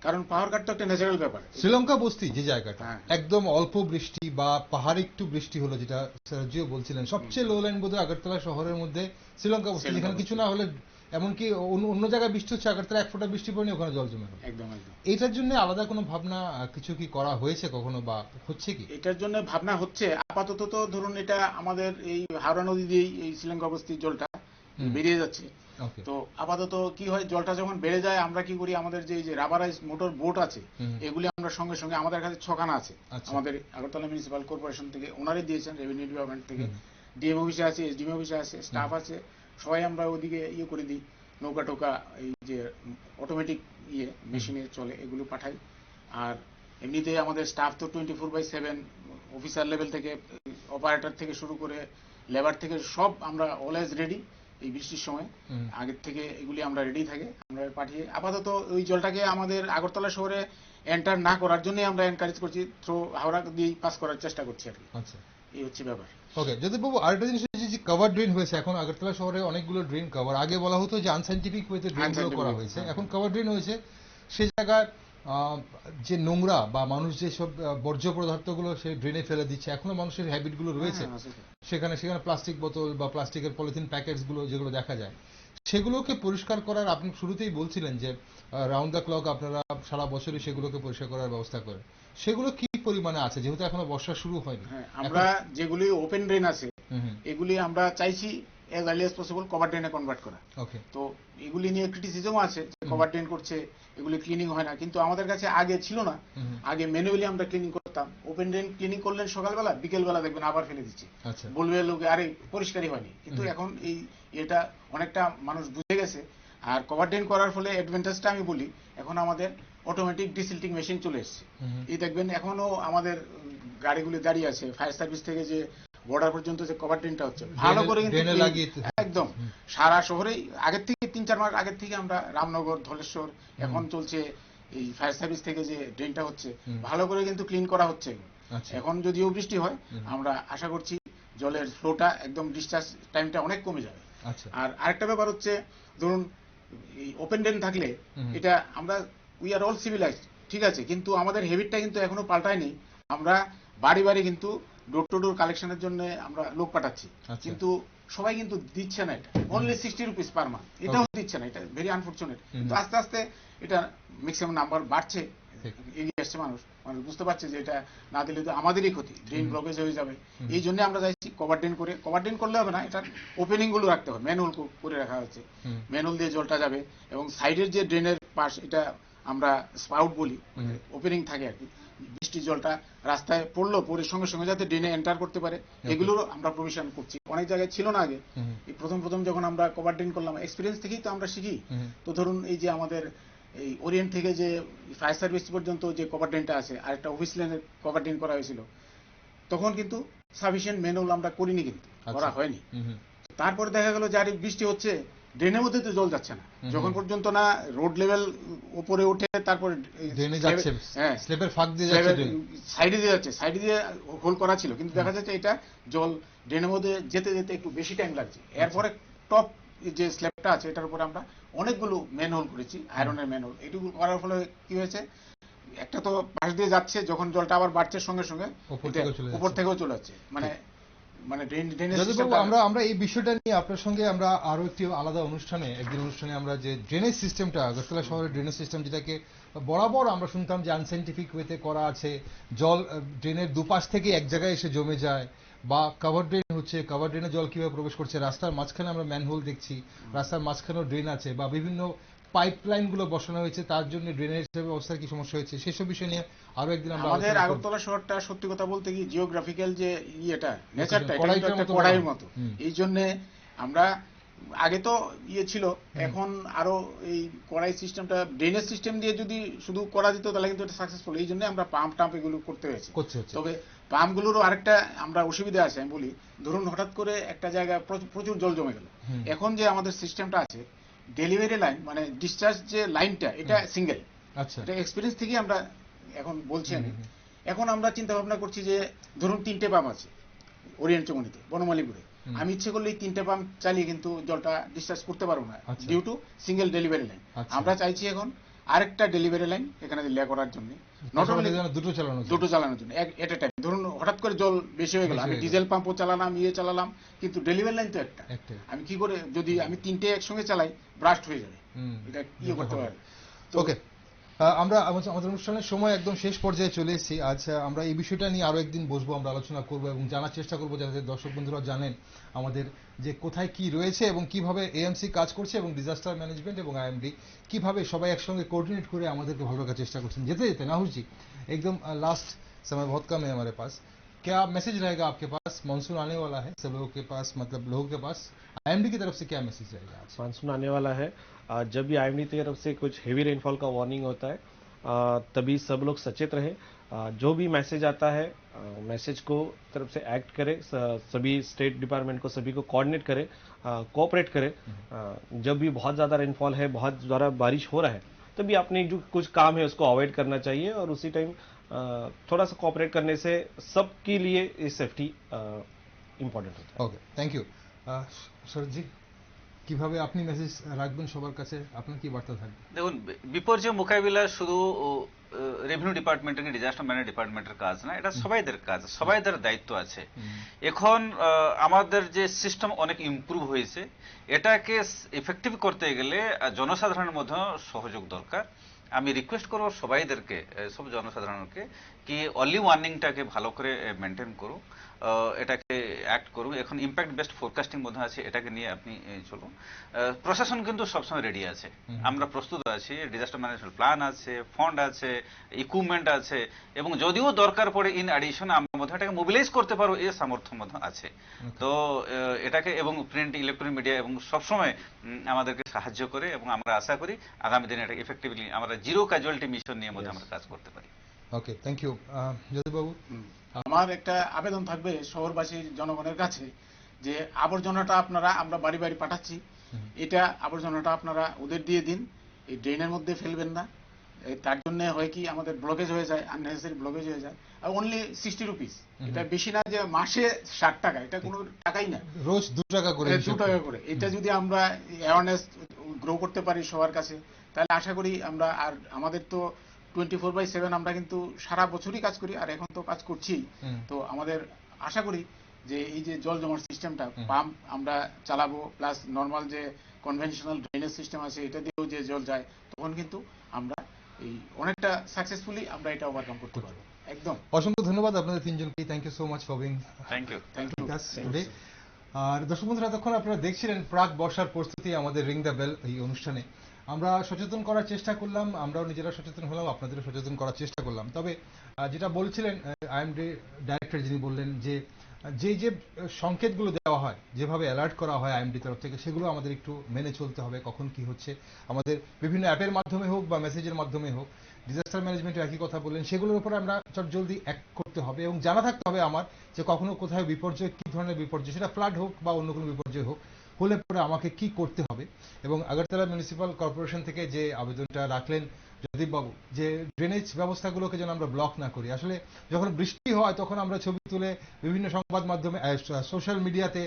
E: কারণ পাওয়ার কাট তো একটা ন্যাচারাল ব্যাপার।
B: শ্রীলঙ্কা বস্তি যে জায়গাটা একদম অল্প বৃষ্টি বা পাহাড়ে একটু বৃষ্টি হলো, যেটা স্যারজিও বলছিলেন, সবচেয়ে লো লাইন বোধহয় আগরতলা শহরের মধ্যে শ্রীলঙ্কা বস্তি, যেখানে কিছু না হলে এমনকি অন্য জায়গায় বৃষ্টি হচ্ছে, আগরতলা 1 ফোঁটা বৃষ্টি পড়েনি, ওখানে জল জমে গেল।
E: একদম।
B: এটার জন্য আলাদা কোনো ভাবনা কিছু কি করা হয়েছে কখনো বা হচ্ছে কি?
E: এটার জন্য ভাবনা হচ্ছে আপাতত। তো ধরুন এটা আমাদের এই হাওড়া নদী দিয়েই এই শ্রীলঙ্কা বস্তির জলটা বেরিয়ে যাচ্ছে, তো আপাতত কি হয়, জলটা যখন বেড়ে যায় আমরা কি করি, আমাদের যে রাবারাইজ মোটর বোট আছে এগুলি আমরা সঙ্গে সঙ্গে, আমাদের কাছে 6খানা আছে, আমাদের আগরতলা মিউনিসিপাল কর্পোরেশন থেকে ওনারাই দিয়েছেন, রেভিনিউ ডিপার্টমেন্ট থেকে, ডিএম অফিসে আছে, এসডিএম অফিসে আছে, স্টাফ আছে, সবাই আমরা ওদিকে করে দিই, নৌকা টোকা এই যে অটোমেটিক মেশিনে চলে এগুলো পাঠাই। আর এমনিতে আমাদের স্টাফ তো 24/7, অফিসার লেভেল থেকে, অপারেটর থেকে শুরু করে লেবার থেকে সব আমরা অলওয়েজ রেডি। এই বৃষ্টির সময় আগের থেকে এগুলি আমরা রেডি থাকে, আমরা পাঠিয়ে আপাতত ওই জলটাকে আমাদের আগরতলা শহরে এন্টার না করার জন্য আমরা এনকারেজ করছি, থ্রু হাওড়া দিয়ে পাস করার চেষ্টা করছি আর কি।
B: আচ্ছা,
E: এই হচ্ছে ব্যাপার।
B: ওকে, যদি বাবু আরেকটা জিনিস হচ্ছে যে কভার ড্রেন হয়েছে এখন আগরতলা শহরে, অনেকগুলো ড্রেন কভার, আগে বলা হতো যে আনসাইন্টিফিক ওয়েতে ড্রেনগুলো করা হয়েছে, এখন কভার ড্রেন হয়েছে। সেই জায়গায় যে নোংরা বা মানুষ যে সব বর্জ্য পদার্থগুলো সেই ড্রেনে ফেলে দিচ্ছে, এখনো মানুষের হ্যাবিটগুলো রয়েছে, সেখানে প্লাস্টিক বোতল বা প্লাস্টিকের পলিথিন প্যাকেটসগুলো যেগুলো দেখা যায়, সেগুলোকে পরিষ্কার করার, আপনি শুরুতেই বলছিলেন যে রাউন্ড দ্য ক্লক আপনারা সারা বছরই সেগুলোকে পরিষ্কার করার ব্যবস্থা করেন, সেগুলো কি পরিমাণে আছে, যেহেতু এখনো বর্ষা শুরু হয়নি?
E: আমরা যেগুলি ওপেন ড্রেন আছে এগুলি আমরা চাইছি as early as possible cover ড্রেনে কনভার্ট করা। তো এগুলি নিয়ে ক্রিটিসিজমও আছে যে কভার ড্রেন করছে, এগুলি ক্লিনিং হয় না, কিন্তু আমাদের কাছে আগে ছিল না, আগে ম্যানুয়ালি আমরা ক্লিনিং করতাম। ওপেন ড্রেন ক্লিনিং করলেন সকালবেলা, বিকেলবেলা দেখবেন আবার ফেলে দিচ্ছে, বলবে লোকে আরে পরিষ্কারই হয়নি, কিন্তু এখন এটা অনেকটা মানুষ বুঝে গেছে। আর কভার ড্রেন করার ফলে অ্যাডভান্টেজটা আমি বলি, এখন আমাদের অটোমেটিক ডিসিল্টিং মেশিন চলে এসছে। এই দেখবেন এখনো আমাদের গাড়িগুলি দাঁড়িয়ে আছে, ফায়ার সার্ভিস থেকে যে বর্ডার পর্যন্ত যে কভার ড্রেনটা হচ্ছে ভালো করে কিন্তু একদম সারা শহরেই আগের থেকে 3-4 মাস আগের থেকে আমরা রামনগর, ধলেশ্বর, এখন চলছে এই ফায়ার সার্ভিস থেকে যে ড্রেনটা হচ্ছে ভালো করে কিন্তু ক্লিন করা হচ্ছে। এখন যদিও বৃষ্টি হয়, আমরা আশা করছি জলের ফ্লোটা একদম ডিসচার্জ টাইমটা অনেক কমে যাবে। আর আরেকটা ব্যাপার হচ্ছে, ধরুন এই ওপেন ড্রেন থাকলে এটা আমরা উই আর অল সিভিলাইজড, ঠিক আছে, কিন্তু আমাদের হ্যাবিটটা কিন্তু এখনো পাল্টায়নি। আমরা বাড়ি বাড়ি কিন্তু ডোর টু ডোর কালেকশনের জন্য আমরা লোক পাঠাচ্ছি, কিন্তু সবাই কিন্তু দিচ্ছে না, এটা অনলি 60 রুপিস পার মান্থ, এটাও দিচ্ছে না, এটা ভেরি আনফরচুনেট। কিন্তু আস্তে আস্তে এটা ম্যাক্সিমাম নাম্বার বাড়ছে, এগিয়ে আসছে, মানুষ বুঝতে পারছে যে এটা না দিলে তো আমাদেরই ক্ষতি, ড্রেন ব্লকেজ হয়ে যাবে। এই জন্য আমরা চাইছি কভার ড্রেন করে, কভার ড্রেন করলে হবে না, এটা ওপেনিং গুলো রাখতে হবে, ম্যানুয়াল করে রাখা হচ্ছে, ম্যানুয়াল দিয়ে জলটা যাবে, এবং সাইডের যে ড্রেনের পাশ এটা আমরা স্পাউট বলি, ওপেনিং থাকে আর কি, বৃষ্টির জলটা রাস্তায় পড়ে সঙ্গে সঙ্গে যাতে ড্রেনে এন্টার করতে পারে, এগুলোর আমরা প্রভিশন করছি। অনেক জায়গায় ছিল না আগে, এই প্রথম যখন আমরা কভার ড্রেন করলাম, এক্সপিরিয়েন্স থেকেই তো আমরা শিখি। তো ধরুন এই যে আমাদের এই ওরিয়েন্ট থেকে যে ফায়ার সার্ভিস পর্যন্ত যে কভার ড্রেনটা আছে আর একটা অফিস লেনের কভার ড্রেন করা হয়েছিল, তখন কিন্তু সাফিসিয়েন্ট ম্যানুয়াল আমরা করিনি, কিন্তু করা হয়নি। তারপরে দেখা গেল যে আর বৃষ্টি হচ্ছে, ড্রেনের মধ্যে তো জল যাচ্ছে না, যখন পর্যন্ত না রোড লেভেল উপরে ওঠে, তারপরে
B: ড্রেনে যাচ্ছে, স্ল্যাবের ফাঁক দিয়ে যাচ্ছে,
E: সাইডে দিয়ে যাচ্ছে, সাইডে দিয়ে হোল করা ছিল, কিন্তু দেখা যাচ্ছে এটা জল ড্রেনের মধ্যে যেতে যেতে একটু বেশি টাইম লাগছে। এরপরে টপ যে স্ল্যাবটা আছে এটার উপরে আমরা অনেকগুলো ম্যানহোল করেছি, আয়রনের ম্যানহোল। এটুকু করার ফলে কি হয়েছে, একটা তো পাশ দিয়ে যাচ্ছে, যখন জলটা আবার বাড়ছে সঙ্গে সঙ্গে উপর থেকেও চলে যাচ্ছে, মানে
B: আমরা এই বিষয়টা নিয়ে আপনার সঙ্গে আমরা আরো একটি আলাদা অনুষ্ঠানে আমরা যে ড্রেনেজ সিস্টেমটা, আগরতলা শহরের ড্রেনেজ সিস্টেম, যেটাকে বরাবর আমরা শুনতাম যে আনসাইন্টিফিক ওয়েতে করা আছে, জল ড্রেনের দুপাশ থেকে এক জায়গায় এসে জমে যায়, বা কভার ড্রেন হচ্ছে, কভার ড্রেনে জল কিভাবে প্রবেশ করছে, রাস্তার মাঝখানে আমরা ম্যানহোল দেখছি, রাস্তার মাঝখানেও ড্রেন আছে, বা বিভিন্ন পাইপলাইন গুলো বসানো হয়েছে, তার জন্য ড্রেনেজ ব্যবস্থার কি সমস্যা হয়েছে, সেসব বিষয় নিয়ে আরো একদিন আমরা
E: আমাদের আগরতলা শহরটা সত্যি কথা বলতে কি জিওগ্রাফিক্যাল যে ইয়েটা নেচারটা একটা কড়াইয়ের মতো, এই জন্য আমরা আগে তো ছিল, এখন আরো এই কড়াই সিস্টেমটা ড্রেনেজ সিস্টেম দিয়ে যদি শুধু করা দিত তাহলে কিন্তু এটা সাকসেসফুল। এই জন্য আমরা পাম্প টাম্প এগুলো করতে হয়েছে। তবে পাম্পগুলোরও আরেকটা আমরা অসুবিধা আছে, আমি বলি, ধরুন হঠাৎ করে একটা জায়গায় প্রচুর জল জমে গেল, এখন যে আমাদের সিস্টেমটা আছে ডেলিভারি লাইন, মানে ডিসচার্জ যে লাইনটা, এটা সিঙ্গেল।
B: আচ্ছা,
E: এটা এক্সপিরিয়েন্স থেকে আমরা এখন বলছি। আমি এখন আমরা চিন্তা ভাবনা করছি যে ধরুন 3টে পাম্প আছে ওরিয়েন্ট চৌমুহনীতে, বনমালীপুরে, আমি ইচ্ছে করলে এই 3টে পাম্প চালিয়ে কিন্তু জলটা ডিসচার্জ করতে পারবো না, due to single delivery line. আমরা চাইছি এখন আরেকটা ডেলিভারি লাইন এখানে লে করার জন্য, নট অনলি দুটো চালানোর জন্য এট এ টাইম। ধরুন হঠাৎ করে জল বেশি হয়ে গেল, আমি ডিজেল পাম্পও চালালাম, চালালাম, কিন্তু ডেলিভারি লাইন তো একটা। আমি কি করে, যদি আমি 3টে একসঙ্গে চালাই, ব্রাস্ট হয়ে যাবে, এটা কি করতে পারে।
B: ওকে, আমরা আমাদের অনুষ্ঠানের সময় একদম শেষ পর্যায়ে চলে এসেছি। আজ আমরা এই বিষয়টা নিয়ে আরো একদিন বসবো, আমরা আলোচনা করবো এবং জানার চেষ্টা করবো, যাতে দর্শক বন্ধুরা জানেন আমাদের যে কোথায় কি রয়েছে এবং কিভাবে এএমসি কাজ করছে, এবং ডিজাস্টার ম্যানেজমেন্ট এবং আইএমডি কিভাবে সবাই একসঙ্গে কোঅর্ডিনেট করে আমাদেরকে ভালো রাখার চেষ্টা করছেন। যেতে যেতে नाहुल जी, एकदम लास्ट समय बहुत कम है हमारे पास, क्या मैसेज रहेगा आपके पास? मानसून आने वाला है, सब लोगों के पास, मतलब लोगों के पास आईएमडी की तरफ से क्या मैसेज रहेगा?
C: मानसून आने वाला है, जब भी आईएमडी की तरफ से कुछ हेवी रेनफॉल का वार्निंग होता है, तभी सब लोग सचेत रहे। जो भी मैसेज आता है, मैसेज को तरफ से एक्ट करें, सभी स्टेट डिपार्टमेंट को, सभी को कोऑर्डिनेट करें, कोऑपरेट करें। जब भी बहुत ज़्यादा रेनफॉल है, बहुत ज़्यादा बारिश हो रहा है, तभी आपने जो कुछ काम है उसको अवॉइड करना चाहिए, और उसी टाइम थोड़ा सा कोऑपरेट करने से सबके लिए ये सेफ्टी इम्पोर्टेंट होता है।
B: Okay, thank you. Sharat ji, কিভাবে আপনি মেসেজ রাখবেন সবার কাছে, আপনার কি বার্তা থাকবে?
D: দেখুন, বিপর্যয় মোকাবিলা শুধু রেভিনিউ ডিপার্টমেন্টের, ডিজাস্টার ম্যানেজমেন্ট ডিপার্টমেন্টের কাজ না, এটা সবাইদের কাজ, সবাইদের দায়িত্ব আছে। এখন আমাদের যে সিস্টেম অনেক ইমপ্রুভ হয়েছে, এটাকে ইফেক্টিভ করতে গেলে জনসাধারণের মধ্যে সহযোগ দরকার। আমি রিকোয়েস্ট করবো সবাইদেরকে, সব জনসাধারণকে, কি অনলি ওয়ার্নিংটাকে ভালো করে মেনটেন করুক, এটাকে অ্যাক্ট করুক। এখন ইম্প্যাক্ট বেসড ফোরকাস্টিং মধ্যে আছে, এটাকে নিয়ে আপনি চলুন। প্রশাসন কিন্তু সবসময় রেডি আছে, আমরা প্রস্তুত আছি, ডিজাস্টার ম্যানেজমেন্ট প্ল্যান আছে, ফান্ড আছে, ইকুইপমেন্ট আছে, এবং যদিও দরকার পড়ে ইন অ্যাডিশন আমরা মধ্যে এটাকে মোবিলাইজ করতে পারবো, এই সামর্থ্য মধ্যে আছে। তো এটাকে, এবং প্রিন্ট ইলেকট্রনিক মিডিয়া এবং সবসময় আমাদেরকে সাহায্য করে, এবং আমরা আশা করি আগামী দিনে এটা ইফেক্টিভলি আমরা জিরো ক্যাজুয়ালিটি মিশন নিয়ে মধ্যে আমরা কাজ করতে পারি।
B: ওকে, থ্যাংক ইউ। জ্যোতিবাবু,
E: আমার একটা আবেদন থাকবে শহরবাসীর জনগণের কাছে, যে আবর্জনাটা আমরা বাড়ি বাড়ি পাঠাচ্ছি, এটা আবর্জনাটা আপনারা ওদের দিয়ে দিন, এই ড্রেনের মধ্যে ফেলবেন না। তার জন্য হয় কি, আমাদের ব্লকেজ হয়ে যায়, আননেসেসারি ব্লকেজ হয়ে যায়। আর অনলি 60 রুপিস, এটা বেশি না যে মাসে 60 টাকা, এটা কোনো টাকাই না,
B: রোজ 2 টাকা করে,
E: 2 টাকা করে। এটা যদি আমরা অ্যাওয়ারনেস গ্রো করতে পারি সবার কাছে, তাহলে আশা করি আমরা, আর আমাদের তো 24/7 আমরা কিন্তু সারা বছরই কাজ করি, আর এখন তো কাজ করছি। তো আমাদের আশা করি যে এই যে জল জমার সিস্টেমটা, পাম্প আমরা চালাবো, প্লাস নর্মাল যে কনভেনশনাল ড্রেনেজ সিস্টেম আছে, এটা দিয়েও যে জল যায়, তখন কিন্তু আমরা এই অনেকটা সাকসেসফুলি আমরা এটা ওভারকাম করতে পারবো। একদম
B: অসংখ্য ধন্যবাদ আপনাদের তিনজনকে। Thank you so much for being
D: thank you.
B: Today. আর দর্শক বন্ধুরা, তখন আপনারা দেখছিলেন প্রাক বর্ষার প্রস্তুতি আমাদের রিং দ্য বেল এই অনুষ্ঠানে। আমরা সচেতন করার চেষ্টা করলাম, আমরাও নিজেরা সচেতন হলাম, আপনাদেরও সচেতন করার চেষ্টা করলাম। তবে যেটা বলছিলেন আইএমডি ডাইরেক্টর, যিনি বললেন যে যে সংকেতগুলো দেওয়া হয়, যেভাবে অ্যালার্ট করা হয় আইএমডি তরফ থেকে, সেগুলো আমাদের একটু মেনে চলতে হবে। কখন কি হচ্ছে আমাদের বিভিন্ন অ্যাপের মাধ্যমে হোক বা মেসেজের মাধ্যমে হোক, ডিজাস্টার ম্যানেজমেন্টে একই কথা বললেন, সেগুলোর উপরে আমরা চটজলদি অ্যাক্ট করতে হবে এবং জানা থাকতে হবে আমার যে কখনো কোথায় বিপর্যয়, কি ধরনের বিপর্যয়, সেটা ফ্লাড হোক বা অন্য কোনো বিপর্যয় হোক, হলে পরে আমাকে কি করতে হবে। এবং আগরতলা মিউনিসিপ্যাল কর্পোরেশন থেকে যে আবেদনটা রাখলেন জয়দীপ বাবু, যে ড্রেনেজ ব্যবস্থাগুলোকে যেন আমরা ব্লক না করি। আসলে যখন বৃষ্টি হয় তখন আমরা ছবি তুলে বিভিন্ন সংবাদ মাধ্যমে, সোশ্যাল মিডিয়াতে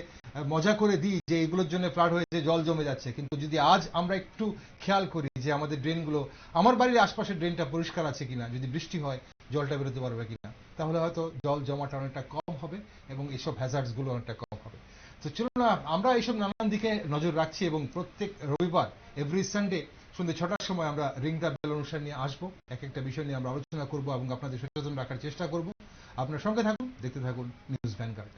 B: মজা করে দিই যে এগুলোর জন্য ফ্লাড হয়েছে, জল জমে যাচ্ছে। কিন্তু যদি আজ আমরা একটু খেয়াল করি যে আমাদের ড্রেনগুলো, আমার বাড়ির আশপাশের ড্রেনটা পরিষ্কার আছে কিনা, যদি বৃষ্টি হয় জলটা বেরোতে পারবে কিনা, তাহলে হয়তো জল জমাটা অনেকটা কম হবে এবং এইসব হ্যাজার্ডস গুলো অনেকটা কম হবে। তো চলুন না, আমরা এইসব নানান দিকে নজর রাখছি এবং প্রত্যেক রবিবার এভরি সানডে সন্ধ্যে 6টার সময় আমরা রিং দ্য বেল অনুষ্ঠান নিয়ে আসবো। এক একটা বিষয় নিয়ে আমরা আলোচনা করবো এবং আপনাদের সচেতন রাখার চেষ্টা করব। আপনার সঙ্গে থাকুন, দেখতে থাকুন নিউজ ভ্যানগার্ড।